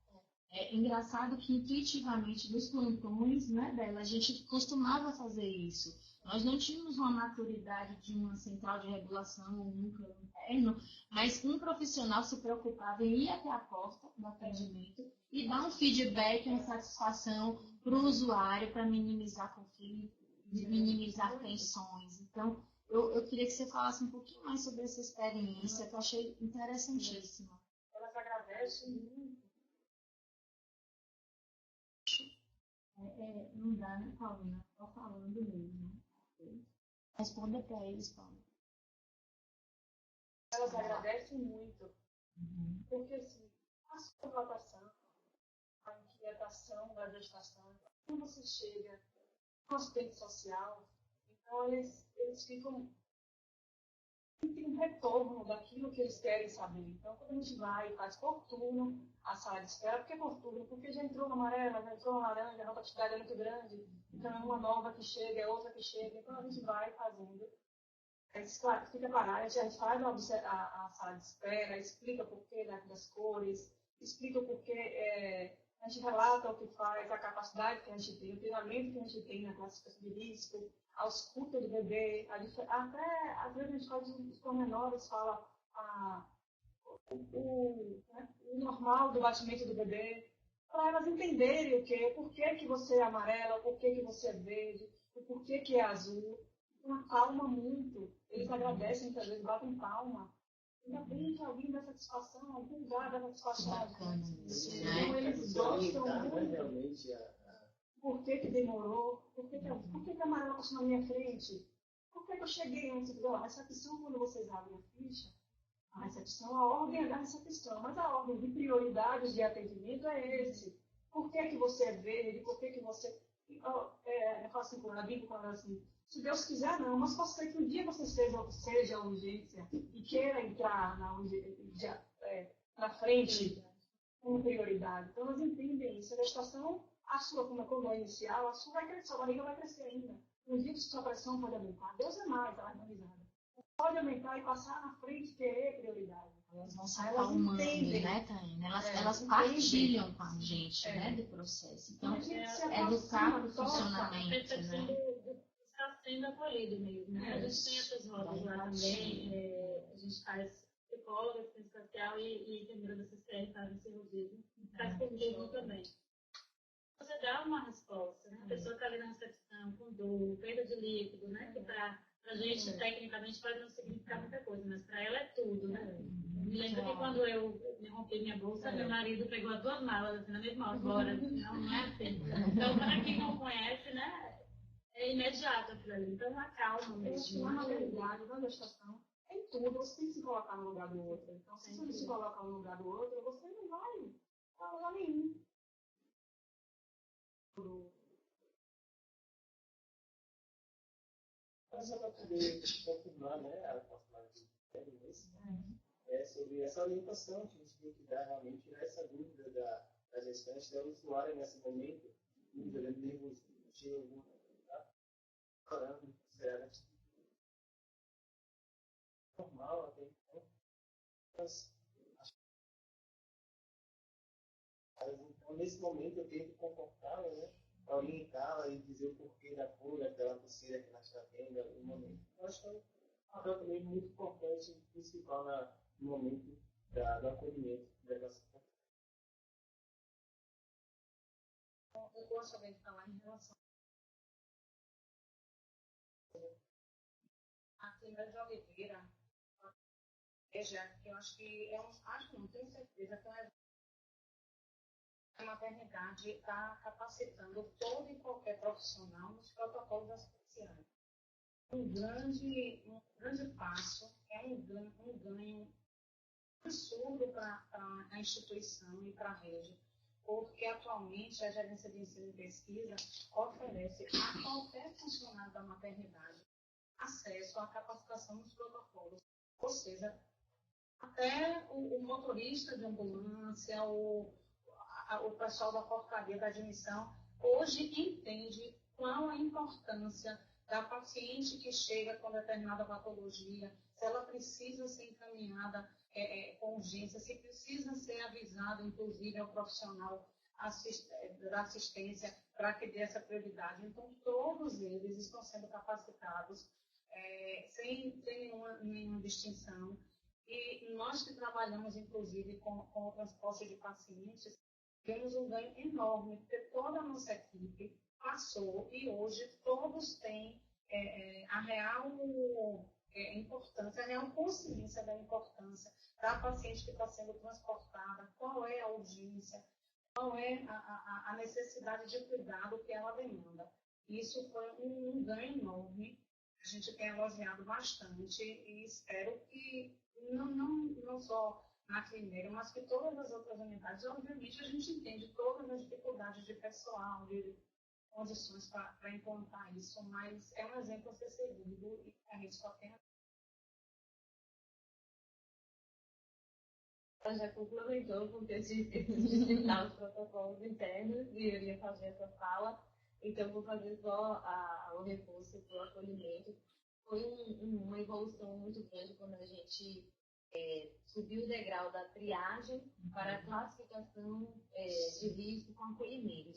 É engraçado que intuitivamente nos plantões, né, Bela, a gente costumava fazer isso. Nós não tínhamos uma maturidade de uma central de regulação ou um núcleo interno, mas um profissional se preocupava em ir até a porta do atendimento e dar um feedback, uma satisfação para o usuário, para minimizar conflitos, minimizar tensões. Então, eu queria que você falasse um pouquinho mais sobre essa experiência, que eu achei interessantíssima. Elas agradecem muito. Não dá, né, Paulina? Estou falando mesmo. Responda para eles, Paulina. Elas agradecem muito. Porque, assim, a sua rotação, a inquietação da gestação, quando você chega no assistente social, então eles ficam tem um retorno daquilo que eles querem saber. Então, quando a gente vai e faz por turno a sala de espera, por que por turno? Porque já entrou na amarela, já entrou na laranja, a rotatividade é muito grande, então é uma nova que chega, é outra que chega, então a gente vai fazendo. Claro, fica parado, a gente faz a sala de espera, explica o porquê das cores, explica o porquê, a gente relata o que faz, a capacidade que a gente tem, o treinamento que a gente tem na classificação de risco, a escuta do bebê, até às vezes a gente faz os pormenores, fala o normal do batimento do bebê, para elas entenderem por que você é amarela, por que você é verde, o porquê que é azul. Então, acalma muito, eles agradecem muitas vezes, batem palma. Ainda bem que alguém dá satisfação, algum lugar dá satisfação. Então, eles gostam muito. Por que demorou? Por que a amarela passou na minha frente? Por que eu cheguei antes? A recepção, quando vocês abrem a ficha, a recepção, a ordem é da recepção, mas a ordem de prioridades de atendimento é esse. Por que você é verde? Por que você... Eu faço assim, eu digo com ela assim, se Deus quiser, não, mas posso ser que um dia você seja a urgência e queira entrar na frente com prioridade. Então, elas entendem isso. A gestação, a sua, quando é inicial, a sua vai crescer, a barriga vai crescer ainda. Um dia que sua pressão pode aumentar. Deus é mais, ela é analisada. Pode aumentar e passar na frente e querer prioridade. Elas vão se acalmando, né, Taina? Elas partilham com a gente, né, do processo. Então, educar para o funcionamento, né? Está sendo acolhido mesmo, né? A gente tem essas rodas lá também, a gente faz psicóloga, assistente social e enfermeira da CCR fazem cirurgia, faz comigo também. Você dá uma resposta, né? A pessoa está ali na recepção, com dor, perda de líquido, né? Que para a gente, tecnicamente, pode não significar muita coisa, mas para ela é tudo, né? Me lembro que quando eu me rompi minha bolsa, meu marido pegou as 2 malas assim, na mesma hora, bora, não é assim. Então, para quem não conhece, né? É imediato aquilo ali, então acalma mesmo. Na maternidade, na gestação, em tudo, você tem que se colocar no lugar do outro. Então, se você não se colocar no lugar do outro, você não vai para lugar nenhum. Só para poder confirmar, né, a possibilidade de sobre essa orientação que a gente tem que dar realmente nessa dúvida da gestante, da usuária nesse momento, dúvida, nervosismo, tinha alguma normal até então. Então, nesse momento, eu tento comportá-la, né? Orientá-la e dizer o porquê da cor daquela pulseira que ela está tendo no momento. Eu acho que é um papel também muito importante, principal no momento do acolhimento da situação. Eu gosto também de falar em relação a Clínica de Oliveira, que eu acho que não tenho certeza que a maternidade está capacitando todo e qualquer profissional nos protocolos assistenciais. Um grande passo, um ganho absurdo para a instituição e para a rede, porque atualmente a Gerência de Ensino e Pesquisa oferece a qualquer funcionário da maternidade acesso à capacitação nos protocolos, ou seja, até o motorista de ambulância, o pessoal da portaria da admissão, hoje entende qual a importância da paciente que chega com determinada patologia, se ela precisa ser encaminhada com urgência, se precisa ser avisado, inclusive, ao profissional da assistência para que dê essa prioridade. Então, todos eles estão sendo capacitados sem nenhuma distinção. E nós que trabalhamos, inclusive, com o transporte de pacientes, temos um ganho enorme, porque toda a nossa equipe passou e hoje todos têm a real importância, a real consciência da importância da paciente que está sendo transportada, qual é a urgência, qual é a necessidade de cuidado que ela demanda. Isso foi um ganho enorme, a gente tem elogiado bastante e espero que não só na Climeira, mas que todas as outras unidades, obviamente, a gente entende todas as dificuldades de pessoal, de condições para implantar isso, mas é um exemplo a ser seguido e a gente só tem. Ela já complementou, porque eu tive que citar os protocolos internos e eu ia fazer essa fala, então vou fazer só o reforço do acolhimento. Foi uma evolução muito grande quando a gente subiu o degrau da triagem para a classificação de risco com acolhimento.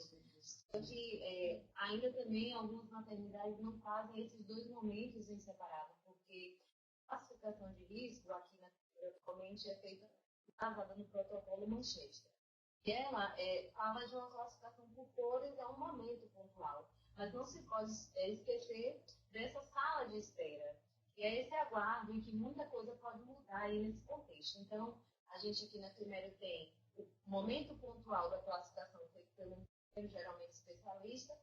Hoje, ainda também algumas maternidades não fazem esses dois momentos em separado, porque a classificação de risco aqui na atualmente é feita baseada no protocolo Manchester. E ela fala de uma classificação por cores a um momento pontual, mas não se pode esquecer dessa sala de espera, que é esse aguardo em que muita coisa pode mudar aí nesse contexto. Então, a gente aqui na Climeira tem o momento pontual da classificação feito pelo geralmente especialista,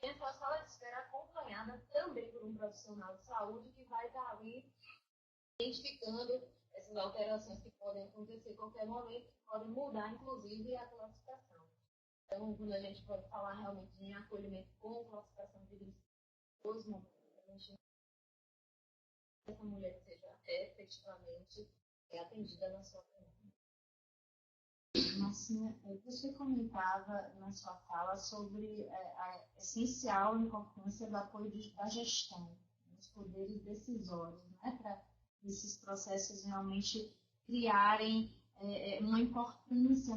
e a sala de espera acompanhada também por um profissional de saúde que vai estar ali identificando essas alterações que podem acontecer a qualquer momento, que podem mudar, inclusive, a classificação. Então, quando a gente pode falar realmente em acolhimento com classificação de risco, os momentos a gente que essa mulher seja efetivamente atendida na sua família. Assim, você comentava na sua fala sobre a essencial importância do apoio da gestão, dos poderes decisórios, né, para esses processos realmente criarem uma importância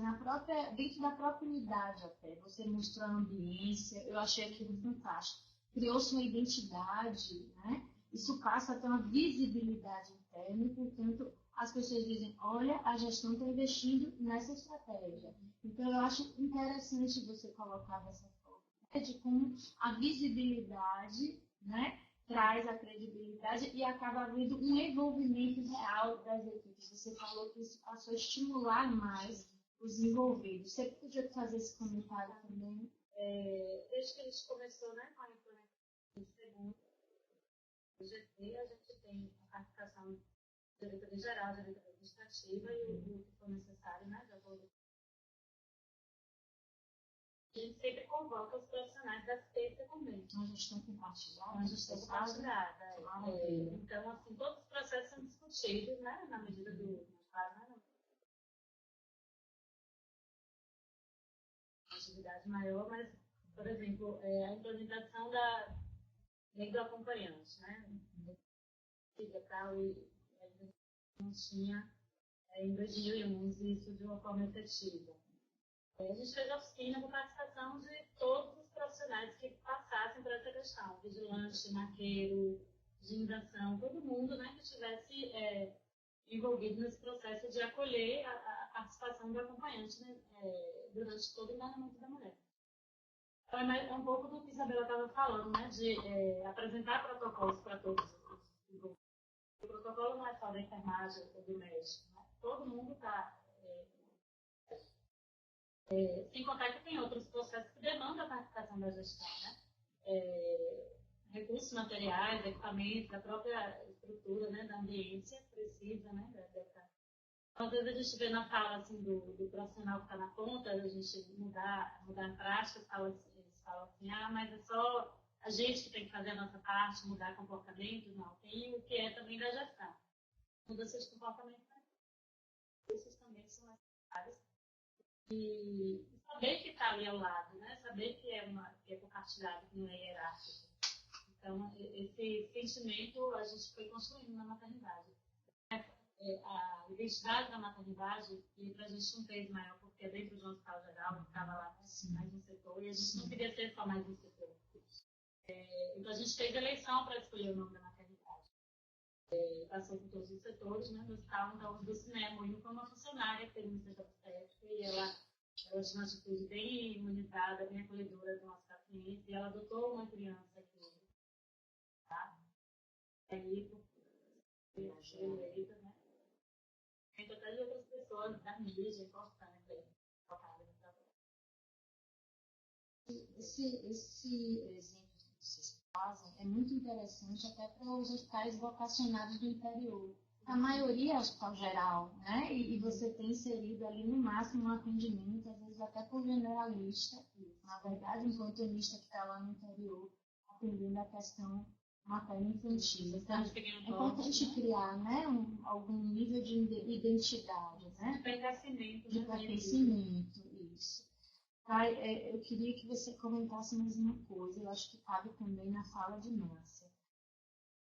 dentro da própria unidade até. Você mostrou a ambiência, eu achei aquilo fantástico. Criou-se uma identidade, né? Isso passa a ter uma visibilidade interna e, portanto, as pessoas dizem, olha, a gestão está investindo nessa estratégia. Então, eu acho interessante você colocar dessa forma, né, de como a visibilidade, né, traz a credibilidade e acaba havendo um envolvimento real das equipes. Você falou que isso passou a estimular mais os envolvidos. Você podia fazer esse comentário também? Desde que a gente começou, né, com a implementação do segundo GT, a gente tem a participação da diretoria geral, da diretoria administrativa e o que for necessário, né, de acordo. A gente sempre convoca os profissionais da assistência também. Uma gestão compartilhada. Uma gestão compartilhada. Então, assim, todos os processos são discutidos, né, na medida do caso, né, uma atividade maior, mas, por exemplo, a implementação da lei do acompanhante, né, não tinha em 2011 isso de uma forma efetiva. A gente fez a oficina com participação de todos os profissionais que passassem por essa questão, vigilante, maqueiro, higienização, todo mundo, né, que estivesse envolvido nesse processo de acolher a participação do acompanhante, né, durante todo o treinamento da mulher. Então, é um pouco do que a Isabela estava falando, né, de apresentar protocolos para todos os envolvidos. O protocolo não é só da enfermagem ou do médico, né? Todo mundo está. Sem contar que tem outros processos que demandam a participação da gestão, né? Recursos materiais, equipamentos, a própria estrutura, né, da ambiência precisa, né, dessa. Às vezes a gente vê na fala assim, do profissional que está na ponta, a gente mudar a prática, eles falam assim, mas é só a gente que tem que fazer a nossa parte, mudar comportamento, não. Tem o que é também da gestão. Mudanças de comportamento, né? Esses também são necessários. E saber que está ali ao lado, né? Saber que é compartilhado, que não é hierárquico. Então, esse sentimento a gente foi construindo na maternidade. A identidade da maternidade, e para a gente um peso maior, porque é dentro de um hospital geral, que estava lá mais um setor, e a gente não queria ser só mais um setor. Então, a gente fez eleição para escolher o nome da maternidade. Passou por todos os setores, né, do hospital, então, do cinema, indo como uma funcionária que teve um centro obstétrico, e ela tinha uma atitude bem imunizada, bem acolhedora do nosso paciente, e ela adotou uma criança aqui. Tá? Aí, eleita, né? Tem até de outras pessoas da mídia importante aí, focadas no trabalho. Esse exemplo que vocês fazem é muito interessante até para os hospitais vocacionados do interior. A maioria é hospital geral, né? E você tem inserido ali no máximo um atendimento, às vezes até por generalista, na verdade, um plantonista que está lá no interior, atendendo a questão materno-infantil. Então, é importante criar, né, algum nível de identidade, né? De pertencimento. De pertencimento, isso. Eu queria que você comentasse mais uma coisa, eu acho que cabe também na fala de Márcia.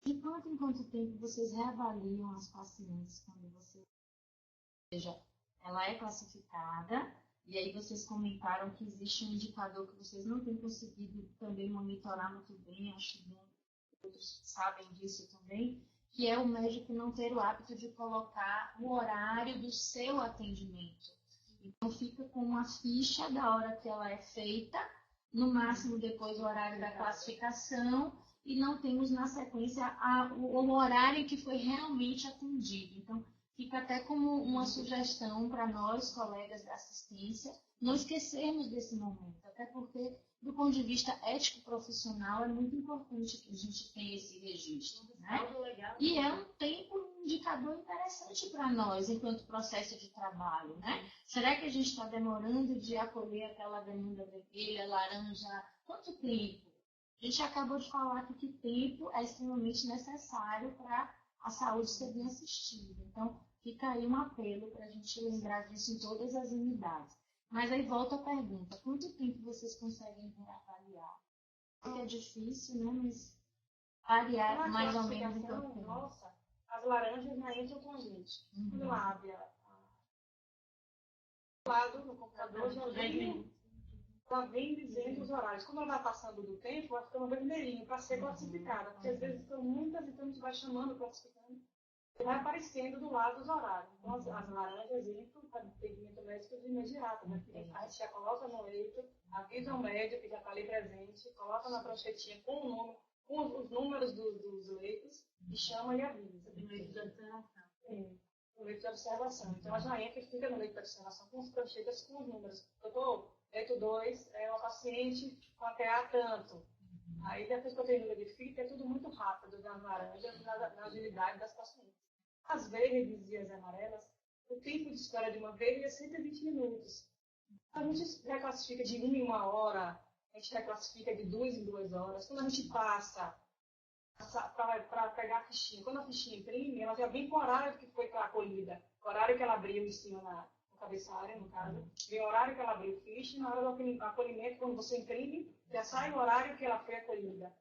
De quanto em quanto tempo vocês reavaliam as pacientes quando você... Ou seja, ela é classificada, e aí vocês comentaram que existe um indicador que vocês não têm conseguido também monitorar muito bem, acho que outros sabem disso também, que é o médico não ter o hábito de colocar o horário do seu atendimento. Então, fica com uma ficha da hora que ela é feita, no máximo depois o horário da classificação, e não temos na sequência o horário que foi realmente atendido. Então, fica até como uma sugestão para nós, colegas da assistência, não esquecermos desse momento, até porque, do ponto de vista ético-profissional, é muito importante que a gente tenha esse registro, né? E é um tempo, um indicador interessante para nós, enquanto processo de trabalho, né? Será que a gente está demorando de acolher aquela demanda vermelha, laranja? Quanto tempo? A gente acabou de falar que tempo é extremamente necessário para a saúde ser bem assistida. Então, fica aí um apelo para a gente lembrar disso em todas as unidades. Mas aí volta a pergunta, quanto tempo vocês conseguem avaliar? Porque é difícil, né? Mas variar mais ou menos em quanto tempo? Nossa, as laranjas não entram com a gente. Quando ela abre o lado no computador, ela vem dizendo os horários. Como ela vai passando do tempo, ela fica no vermelhinho para ser classificada. Porque às vezes são muitas, então a gente vai chamando, classificando. E vai aparecendo do lado os horários. Então as laranjas entram para atendimento médico de imediato. Né? A gente já coloca no leito, avisa o médico que já está ali presente, coloca na pranchetinha com o nome, com os números dos leitos e chama e avisa. No leito de observação. Sim, no leito de observação. Então a já entra e fica no leito de observação com as pranchetas com os números. Doutor, leito 2 é uma paciente com ATA tanto. Aí depois que eu tenho número de fita, é tudo muito rápido nas laranjas, na agilidade das pacientes. As verdes e as amarelas, o tempo de espera de uma verde é 120 minutos. A gente reclassifica de 1 em 1 hora, a gente reclassifica de 2 em 2 horas. Quando a gente passa para pegar a fichinha, quando a fichinha imprime, ela já vem com o horário que foi acolhida, o horário que ela abriu em cima no cabeçalho, no caso, vem o horário que ela abriu ficha, e na hora do acolhimento, quando você imprime, já sai o horário que ela foi acolhida,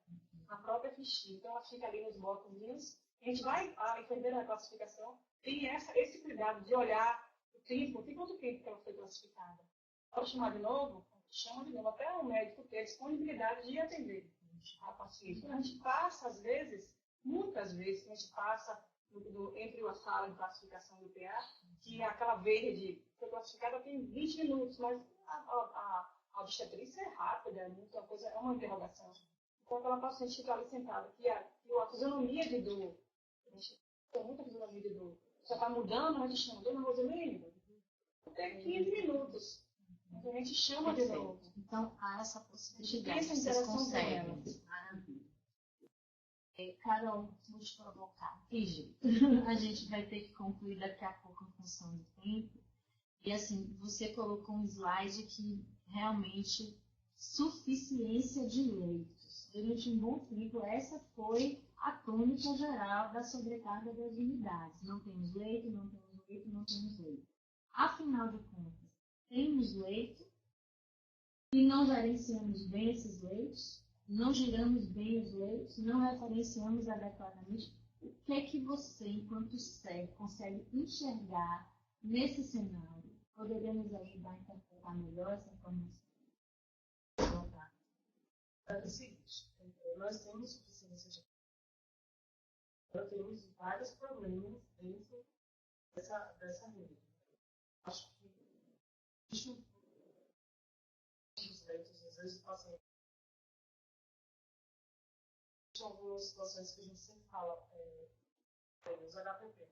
na própria fichinha. Então ela fica ali nos blocozinhos. A gente vai, a enfermeira da classificação tem esse cuidado de olhar o tempo, tem quanto tempo que ela foi classificada. Pode chamar de novo? Chama de novo, até o médico ter a disponibilidade de atender a paciente. Quando a gente passa, às vezes, muitas vezes, a gente passa entre a sala de classificação do PA, que aquela verde foi classificada tem 20 minutos, mas a obstetrícia é rápida, é uma interrogação. Então, aquela paciente fica ali sentada, que a fisionomia de dor, a gente tem muita fisionomia de dor, já está mudando, a gente chama, dona Roselene, até 15 minutos. Então, a gente chama de novo. Então, há essa possibilidade. Tem essa Vocês interação conseguem. com Maravilha. Carol, vou te provocar. A gente vai ter que concluir daqui a pouco em função do tempo. E assim, você colocou um slide que realmente suficiência de leitos. Durante um bom tempo, essa foi a tônica geral da sobrecarga das unidades. Não temos leito, não temos leito, não temos leito. Afinal de contas, temos leito e não gerenciamos bem esses leitos, não giramos bem os leitos, não referenciamos adequadamente. O que é que você, enquanto SER, consegue enxergar nesse cenário? Poderíamos ajudar a interpretar melhor essa informação? É o seguinte, nós temos suficiência de... Nós temos vários problemas dentro dessa rede. Acho que os leitos, às vezes, passam algumas situações que a gente sempre fala, os HPP,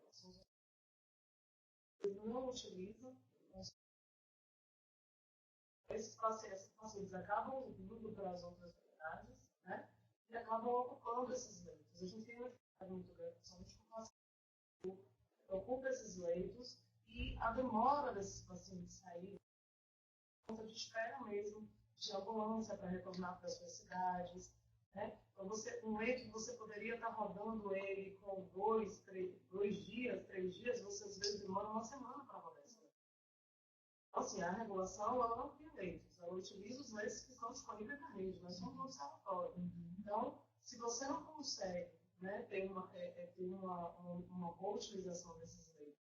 eles não utilizam, esses pacientes acabam indo para as outras unidades, né, e acabam ocupando esses leitos. A gente tem uma dificuldade muito grande, principalmente com ocupa esses leitos e a demora desses pacientes saírem, conta de espera mesmo, de ambulância para retornar para as suas cidades, né? Então, um leito que você poderia estar rodando ele com 2 dias, 3 dias, você às vezes demora uma semana para rodar esse leito. Então, assim, a regulação ela não tem leitos, ela utiliza os leitos que estão disponíveis na rede, mas são um observatório. Então, se você não consegue, né, ter uma boa utilização desses leitos,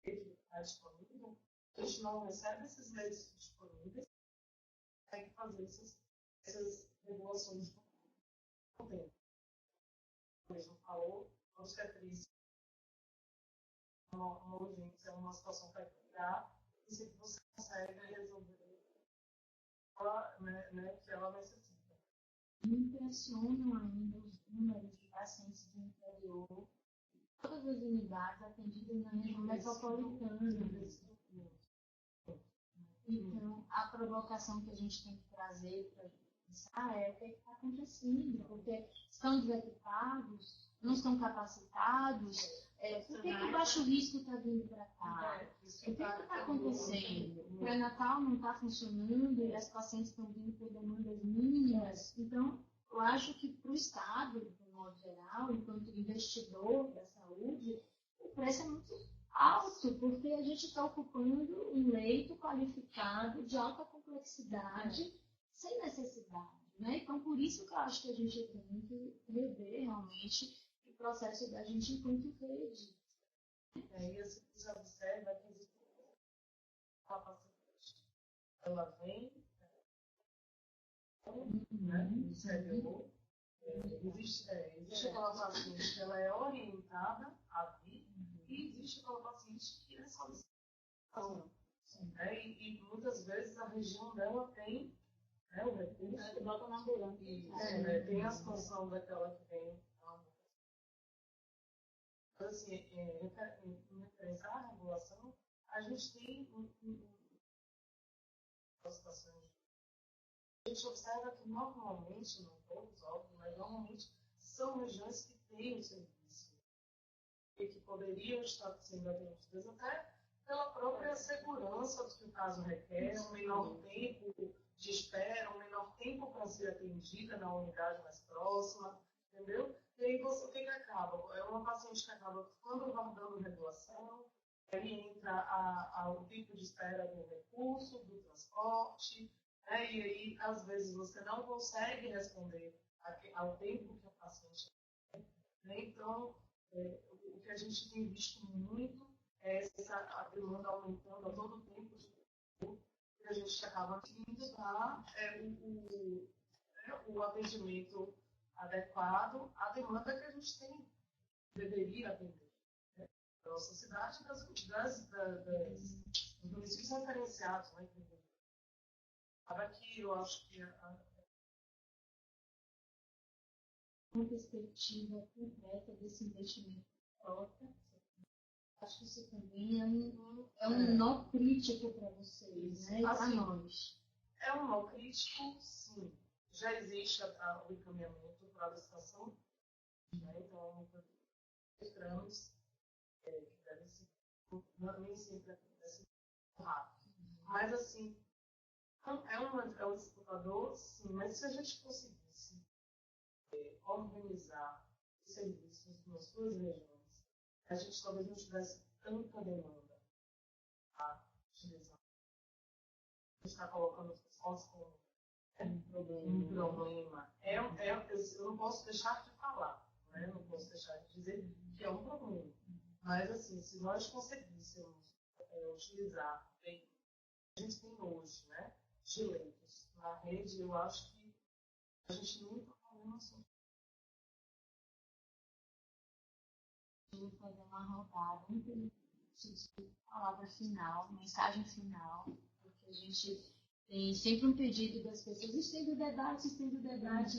que está disponível, a gente não recebe esses leitos disponíveis, tem que fazer essas regulações de tempo. O mesmo falou, obstetrícia, uma urgência, uma situação para cuidar, e se você consegue resolver né, que ela necessita. Me impressionam ainda os números de pacientes do interior, todas as unidades atendidas na região metropolitana. Então, a provocação que a gente tem que trazer para pensar é o que está acontecendo, porque estão desequipados, não estão capacitados, por que o baixo risco está vindo para cá? O que está acontecendo? O pré-natal não está funcionando e as pacientes estão vindo por demandas mínimas. Então, eu acho que para o Estado, de modo geral, enquanto investidor da saúde, o preço é muito alto, porque a gente está ocupando um leito qualificado de alta complexidade sem necessidade. Né? Então, por isso que eu acho que a gente tem que rever realmente o processo da gente enquanto rede. E aí você observa que existe capacidade. Ela vem, né, no CDO, existe aquela paciente que ela é orientada a vir, e existe aquela paciente que é solicitação. E muitas vezes a região dela tem, né, o recurso. Bota na ambulância. Tem a situação daquela que tem. Então, assim, em referência à regulação, a gente tem situações. A gente observa que normalmente, não todos, óbvio, mas normalmente são regiões que têm o serviço e que poderiam estar sendo atendidas até pela própria segurança do que o caso requer, um menor tempo de espera, um menor tempo para ser atendida na unidade mais próxima, entendeu? E aí o que acaba? É uma paciente que acaba quando aguardando regulação, aí entra o tempo de espera do recurso, do transporte, né? E aí às vezes você não consegue responder ao tempo que a paciente tem, né? Então, o que a gente tem visto muito é a demanda aumentando a todo tempo e a gente acaba tendo o atendimento adequado à demanda que a gente deveria atender. Né? Da nossa cidade dos municípios referenciados. Né? Aqui eu acho que uma perspectiva concreta desse investimento próprio. Acho que isso também é um nó crítico para vocês, né? E para nós. É um nó crítico, sim. Já existe o encaminhamento para a licitação, né? Então, trâmites que devem ser, nem sempre acontece rápido. Mas, assim, é um disputador, sim, mas se a gente conseguisse organizar os serviços nas suas regiões, a gente talvez não tivesse tanta demanda a utilizar. A gente está colocando as pessoas como um problema. Eu não posso deixar de falar, né? Não posso deixar de dizer que é um problema. Mas, assim, se nós conseguíssemos utilizar bem, a gente tem hoje, né, de leitos na rede, eu acho que a gente nunca falou no assunto. Vou fazer uma rodada de palavra final, mensagem final, porque a gente tem sempre um pedido das pessoas, estende o debate,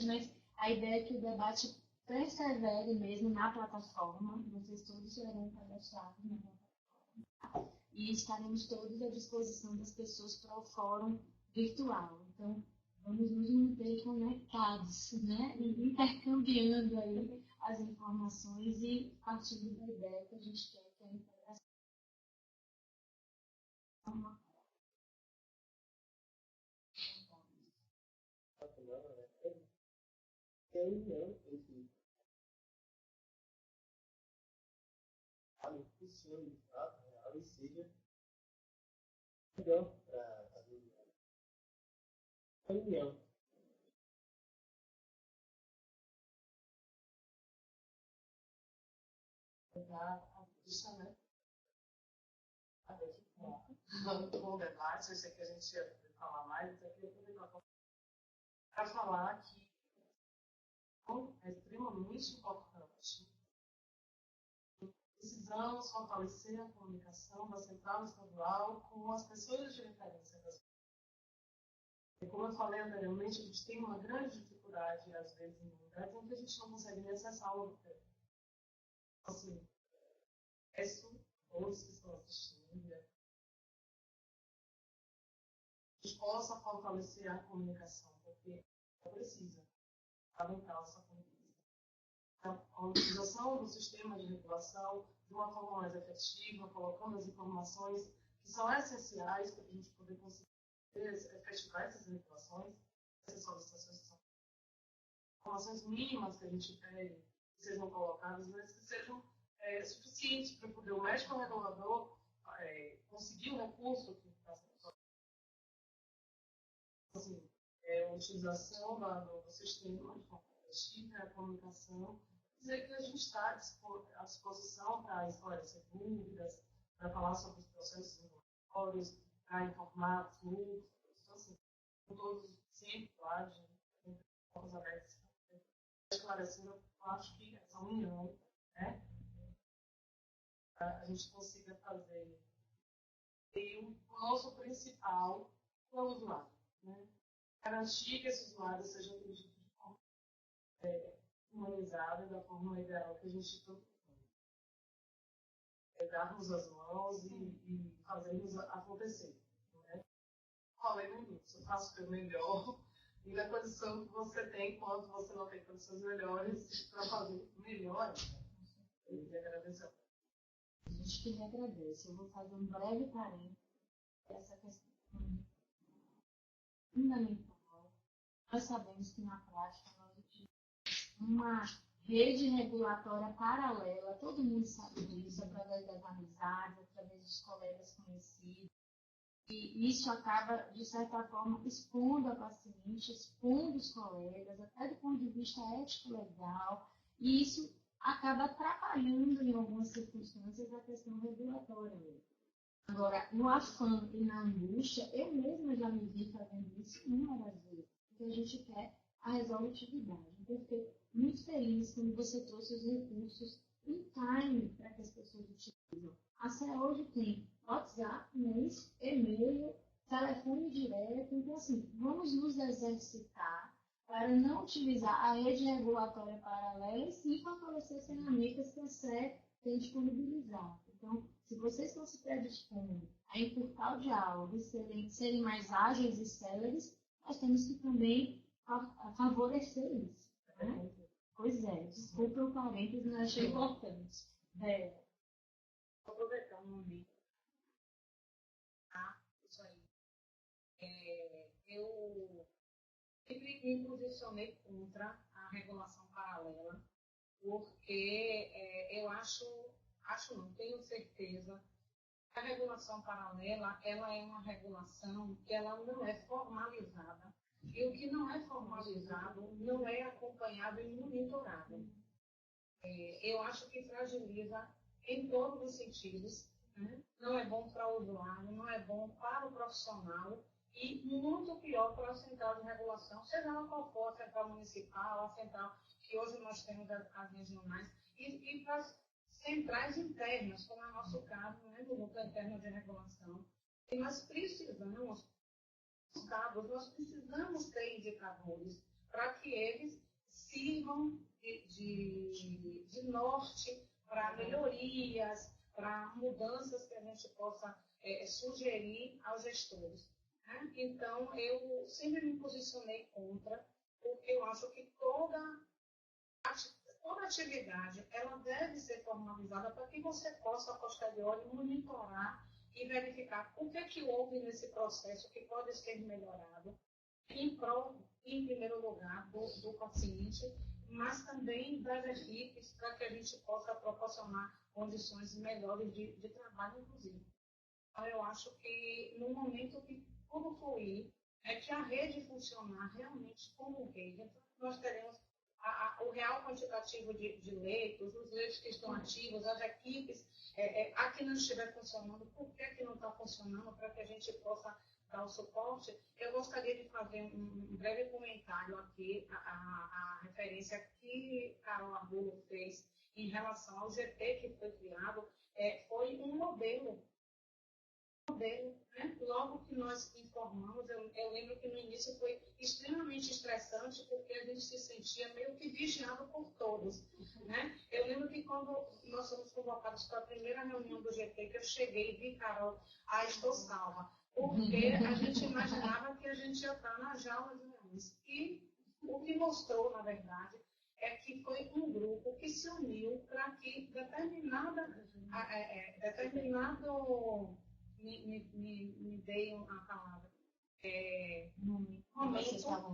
mas a ideia é que o debate persevere mesmo na plataforma, vocês todos serão cadastrados na plataforma, e estaremos todos à disposição das pessoas para o fórum virtual. Então, vamos nos manter conectados, né? E intercambiando aí as informações e partindo da ideia que a gente quer que É a união entre a funcione de fato real e seja melhor para a reunião. A união. Isso, né? Muito bom debate, eu sei que a gente ia falar mais, então eu queria aproveitar para falar que é extremamente importante. Precisamos fortalecer a comunicação da central estadual com as pessoas de referência das e como eu falei anteriormente, a gente tem uma grande dificuldade, às vezes, em lugares onde a gente não consegue nem acessar o hotel. Assim, peço a todos que estão assistindo, a gente possa fortalecer a comunicação, porque precisa aumentar essa comunicação. Então, a utilização do sistema de regulação de uma forma mais efetiva, colocando as informações que são essenciais para a gente poder conseguir efetivar essas regulações, essas solicitações que são informações mínimas que a gente pede, que sejam colocadas, mas que sejam suficientes para poder o médico regulador conseguir o recurso que está sendo assim, a utilização do sistema de forma efetiva, a comunicação, dizer que a gente está à disposição para esclarecer dúvidas, para falar sobre os processos regulatórios, para informar fluxos, então, assim, com todos sempre, claro, portas abertas, esclarecendo, eu acho que essa união, né, a gente consiga fazer e o nosso principal é o usuário, né? Garantir que esse usuário seja atendido de forma humanizada, da forma ideal que a gente propõe. Darmos as mãos e fazermos acontecer. Né? Falei no início, eu faço o meu melhor e na condição que você tem, quando você não tem condições melhores, para fazer melhor. E agradecer. A gente que agradece. Eu vou fazer um breve parênteses essa questão fundamental. Nós sabemos que na prática nós utilizamos uma rede regulatória paralela, todo mundo sabe disso, através das amizades, através dos colegas conhecidos. E isso acaba, de certa forma, expondo a paciente, expondo os colegas, até do ponto de vista ético-legal, e isso acaba atrapalhando, em algumas circunstâncias, a questão regulatória mesmo. Agora, no afã e na angústia, eu mesma já me vi fazendo isso inúmeras vezes, porque a gente quer a resolutividade. Então, eu fiquei muito feliz quando você trouxe os recursos em time para que as pessoas utilizem. A CE hoje tem WhatsApp, e-mail, telefone direto. Então, assim, vamos nos exercitar para não utilizar a rede regulatória paralela e sim fortalecer as ferramentas que a CE tem disponibilizado. Então, se vocês estão se predispondo a encurtar o diálogo e serem mais ágeis e céleres, nós temos que também favorecer isso. Né? Pois é, desculpa o parênteses, mas achei importante. Aproveitando um momento. Isso aí. Eu sempre me posicionei contra a regulação paralela, porque eu não tenho certeza que a regulação paralela ela é uma regulação que ela não é formalizada. E o que não é formalizado não é acompanhado e monitorado. Eu acho que fragiliza em todos os sentidos. Né? Não é bom para o usuário, não é bom para o profissional e muito pior para a central de regulação, seja ela qual for, a central municipal, a central que hoje nós temos as regionais, e para as centrais internas, como é o nosso caso, né, do núcleo interno de regulação. E nós precisamos dados, nós precisamos ter indicadores para que eles sirvam de norte para melhorias, para mudanças que a gente possa sugerir aos gestores. Né? Então, eu sempre me posicionei contra, porque eu acho que toda atividade ela deve ser formalizada para que você possa, a posteriori, monitorar e verificar o que é que houve nesse processo que pode ser melhorado em prol, em primeiro lugar, do paciente, mas também das equipes, para que a gente possa proporcionar condições melhores de trabalho, inclusive. Então, eu acho que no momento que tudo fluir, é que a rede funcionar realmente como rede, então, nós teremos o real quantitativo de leitos, os leitos que estão ativos, as equipes, a que não estiver funcionando, por que não está funcionando, para que a gente possa dar o suporte. Eu gostaria de fazer um breve comentário aqui, a referência que Carol Arbulo fez em relação ao GT que foi criado, foi um modelo, né? Logo que nós informamos, eu lembro que no início foi extremamente estressante, porque a gente se sentia meio que vigiado por todos, né? Eu lembro que quando nós fomos convocados para a primeira reunião do GT, que eu cheguei e vi Carol, estou salva, porque a gente imaginava que a gente ia estar na jaula de leões. E o que mostrou, na verdade, é que foi um grupo que se uniu para que determinado me deem a palavra.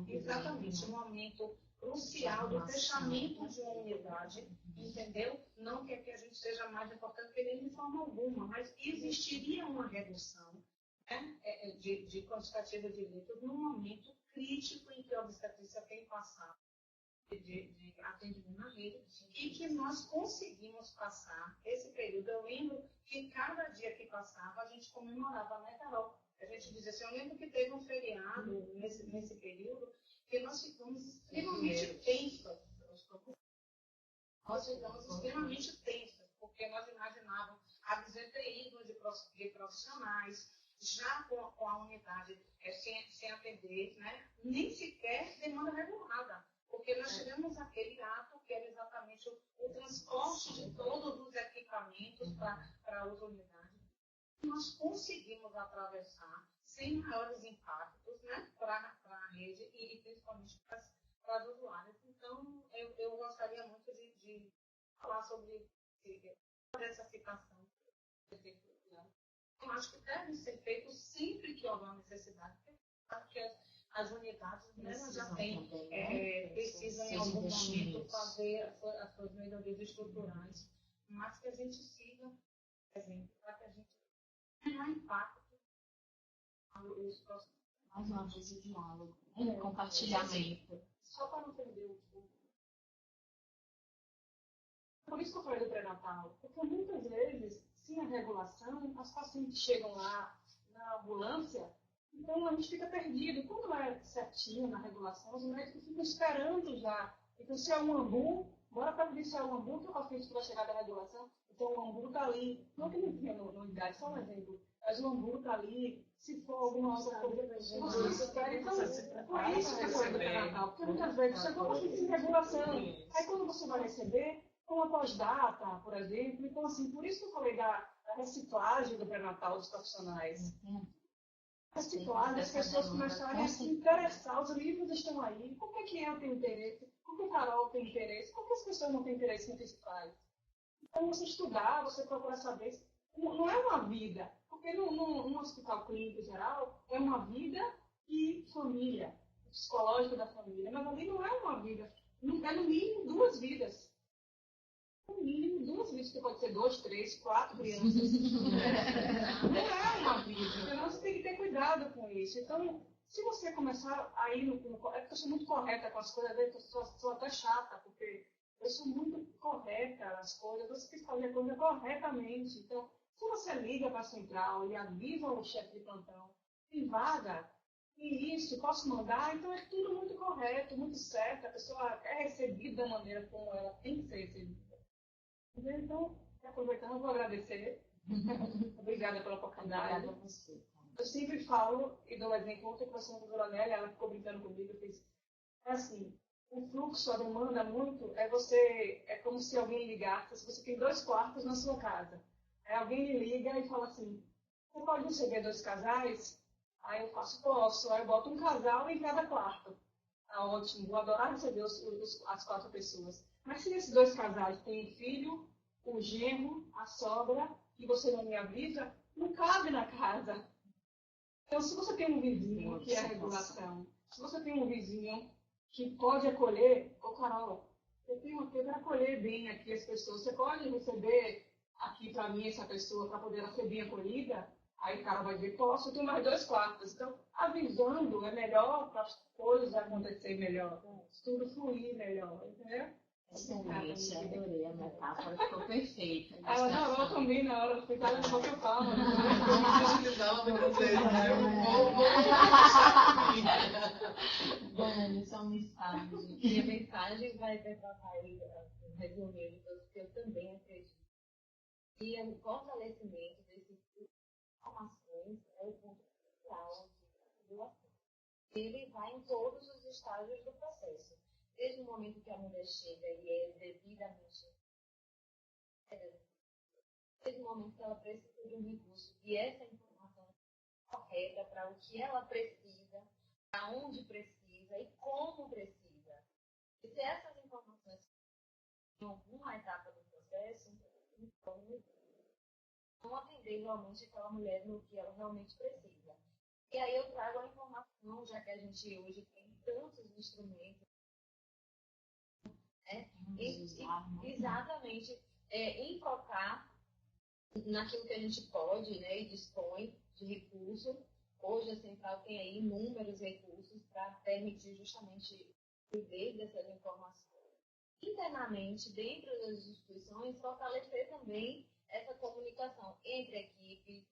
Exatamente, um momento crucial do fechamento de uma unidade, entendeu? Não que a gente seja mais importante que ele de forma alguma, mas existiria uma redução, né, de quantitativo de leitos num momento crítico em que a obstetrícia tem passado de atendimento na rede, e que nós conseguimos passar esse período. Eu lembro que cada dia que passava, a gente comemorava, né, Carol? A gente dizia assim, eu lembro que teve um feriado nesse período, que nós ficamos extremamente tensos. Nós ficamos extremamente tensos, porque nós imaginávamos absenteísmo de profissionais, já com a unidade sem atender, né? Nem sequer demanda regulada. Porque nós tivemos aquele ato que era exatamente o transporte de todos os equipamentos para outra unidade. Nós conseguimos atravessar sem maiores impactos, né, para a rede e principalmente para as usuárias. Então, eu gostaria muito de falar sobre essa citação. Eu acho que deve ser feito sempre que houver necessidade, porque as unidades, né, já têm, precisam em algum momento fazer as suas melhorias estruturais, mas que a gente siga, por exemplo, para que a gente tenha impacto nos próximos. Mais uma vez o diálogo, compartilhamento. Só para não perder o foco. Por isso que eu falei do pré-natal, porque muitas vezes, sem a regulação, as pacientes chegam lá na ambulância. Então, a gente fica perdido. Quando é certinho na regulação, os médicos ficam esperando já. Então, se é um ambu, bora para ver se é um ambu que o paciente vai chegar da regulação. Então, o ambu está ali. Não que não tenha na unidade, só um exemplo. Mas o ambu está ali. Se for alguma outra coisa, você espera. Então, por isso que foi do pré-natal. Porque muitas vezes chegou a paciente sem regulação. Aí, quando você vai receber, uma pós-data, por exemplo. Então, assim, por isso que eu falei da reciclagem do pré-natal dos profissionais. Reciclagem, as pessoas começarem a se interessar, os livros estão aí, por que eu tenho interesse, por que Carol tem interesse, por que as pessoas não têm interesse no que se faz? Então, você estudar, você procurar saber, não é uma vida, porque num hospital clínico geral, é uma vida e família, o psicológico da família, mas ali não é uma vida, é no mínimo 2 vidas. No mínimo 2 vidas, que pode ser 2, 3, 4 crianças. Não é uma vida, então você tem que ter cuidado com isso. Então, se você começar a ir é porque eu sou muito correta com as coisas, às vezes eu sou até chata, porque eu sou muito correta nas coisas, você tem que fazer a coisa corretamente. Então, se você liga para a central e avisa o chefe de plantão, tem vaga, e isso, posso mandar, então é tudo muito correto, muito certo, a pessoa é recebida da maneira como ela tem que ser recebida. Então, aproveitando, eu vou agradecer. Obrigada pela oportunidade. Obrigada a você. Eu sempre falo, e dou um exemplo, ontem conversando com a doutora Nélia, ela ficou brincando comigo, eu fiz, assim, o fluxo, a demanda muito, é como se alguém ligasse, se você tem 2 quartos na sua casa. Aí alguém me liga e fala assim, você pode receber 2 casais? Aí eu faço, posso. Aí eu boto um casal em cada quarto. Tá ótimo, vou adorar receber as 4 pessoas. Mas se esses 2 casais têm filho, o genro, a sogra, e você não me avisa, não cabe na casa. Então, se você tem um vizinho que é a regulação, se você tem um vizinho que pode acolher, ô Carol, eu quero acolher bem aqui as pessoas, você pode receber aqui para mim essa pessoa para poder ela ser bem acolhida? Aí o cara vai dizer, posso, eu tenho mais 2 quartos. Então, avisando é melhor para as coisas acontecerem melhor, tudo fluir melhor, entendeu? Excelente, adorei a metáfora, ficou perfeita. Ela adorou também na hora, porque ela não que eu falo. Bom, só me fala, gente. E a mensagem vai passar aí, resumindo, porque eu também acredito. E o fortalecimento desse tipo de informações é o ponto central de regulação. Ele vai em todos os estágios do processo. Desde o momento que a mulher chega e é devidamente, desde o momento que ela precisa de um recurso e essa informação é correta para o que ela precisa, para onde precisa e como precisa. E se essas informações em alguma etapa do processo, então não atender realmente aquela mulher no que ela realmente precisa. E aí eu trago a informação, já que a gente hoje tem tantos instrumentos, exatamente, enfocar naquilo que a gente pode, né, e dispõe de recurso. Hoje a Central tem aí inúmeros recursos para permitir justamente o poder dessas informações. Internamente, dentro das instituições, fortalecer também essa comunicação entre equipes,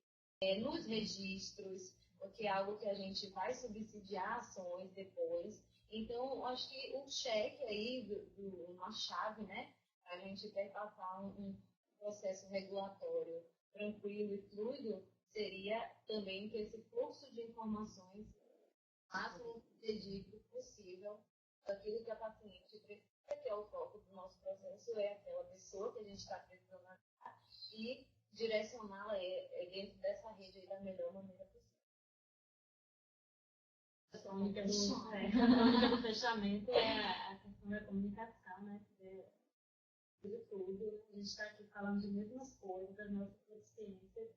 nos registros, porque é algo que a gente vai subsidiar ações depois. Então, acho que o cheque aí, uma chave, né, para a gente perpassar um processo regulatório tranquilo e fluido, seria também que esse fluxo de informações, o máximo dedicado possível, daquilo que a paciente precisa, que é o foco do nosso processo, é aquela pessoa que a gente está precisando ajudar, e direcioná-la dentro dessa rede aí da melhor maneira possível. A única do fechamento é a questão da comunicação, né? De tudo. A gente está aqui falando de mesmas coisas, das nossas experiências,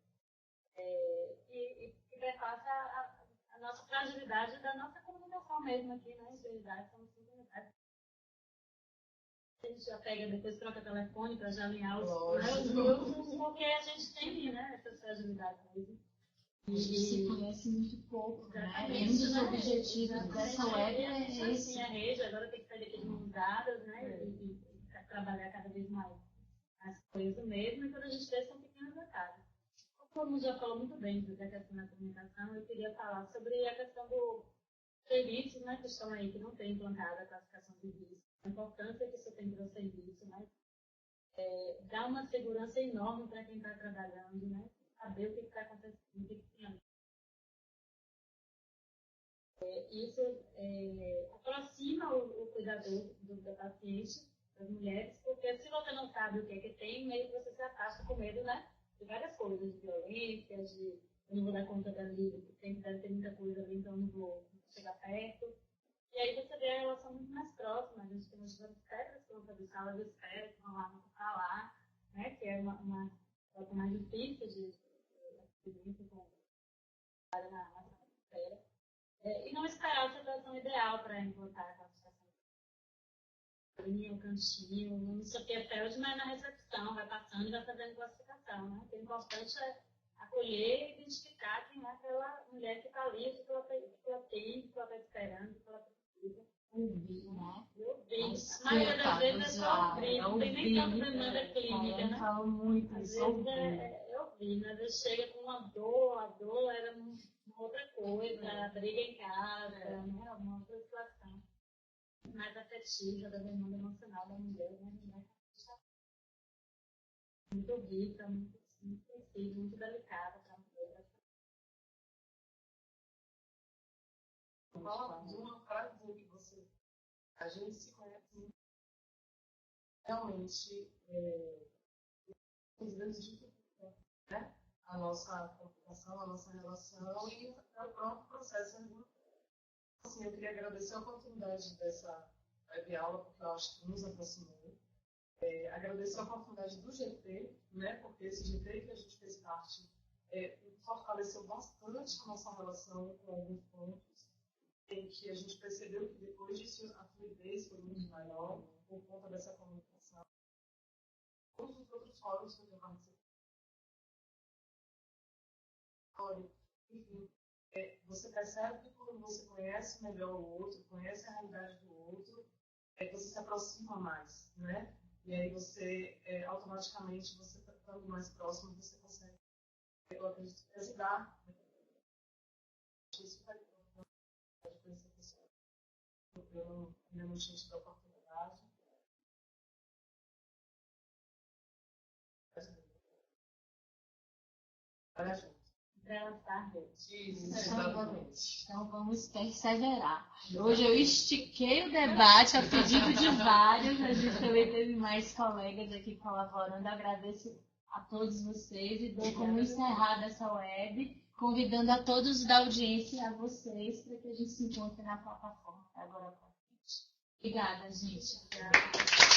e perpassa a nossa fragilidade da nossa comunicação mesmo aqui, né? De verdade, somos comunidades. A gente já pega, depois troca telefone para já alinhar os grupos, porque a gente tem, né, essas fragilidades mesmo. A gente se conhece muito pouco, né? E um dos objetivos dessa web é esse. Sim, a rede agora tem que sair daqui de mãos dadas, né? E trabalhar cada vez mais as coisas mesmo, e quando a gente vê, são pequenos detalhes. Como já falou muito bem da questão da comunicação, eu queria falar sobre a questão do serviço, né? Que estão aí, que não tem implantada a classificação de risco. A importância que isso tem para o serviço, né? Dá uma segurança enorme para quem está trabalhando, né? Saber o que está acontecendo, o que tem ali. Isso aproxima o cuidador da paciente, das mulheres, porque se você não sabe o que é que tem, meio que você se afasta com medo, né? De várias coisas, de violência, eu não vou dar conta dali, deve ter muita coisa ali, então eu não vou chegar perto. E aí você vê a relação muito mais próxima. A gente tem as pedras que vão fazer sala de espera, que vão lá, vão pra lá, né? Que é uma coisa mais difícil de na sala de espera. E não esperar a situação ideal para implantar a classificação. Um cantinho, não sei o que é PELD, mas na recepção, vai passando e vai fazendo classificação, né? O importante é acolher e identificar quem é aquela mulher que está ali, o que ela tem, o que ela está esperando, o que ela precisa. Ouvir, né? Ouvir. A maioria das vezes é só ouvir, não tem nem tanta demanda clínica, né? Eu falo muito Às isso, vezes é ouvir, né? Às vezes chega com uma dor, a dor era uma outra coisa, a briga em casa, né? Uma outra situação mais afetiva da demanda emocional da mulher, né? Muito rica, muito sensível, muito delicada para a mulher. Fala de uma frase que a gente se conhece muito. Realmente, os grandes dificultam, né? A nossa comunicação, a nossa relação e o próprio processo. Assim, eu queria agradecer a oportunidade dessa web aula, porque eu acho que nos aproximou. Agradecer a oportunidade do GT, né? Porque esse GT que a gente fez parte fortaleceu bastante a nossa relação com alguns pontos, em que a gente percebeu que depois disso a fluidez foi muito maior, por conta dessa comunicação. Todos os outros fóruns que eu tenho participado, enfim, você percebe que quando você conhece melhor o outro, conhece a realidade do outro, você se aproxima mais, né? E aí você, automaticamente, você estando mais próximo, você consegue, eu acredito, ajudar. Isso vai conhecer a pessoa. Eu não tinha tido a oportunidade. Olha junto. Então vamos perseverar. Hoje eu estiquei o debate a pedido de vários, a gente também teve mais colegas aqui colaborando. Agradeço a todos vocês e dou como encerrada essa web, convidando a todos da audiência e a vocês para que a gente se encontre na plataforma agora para frente. Obrigada, gente. Obrigada.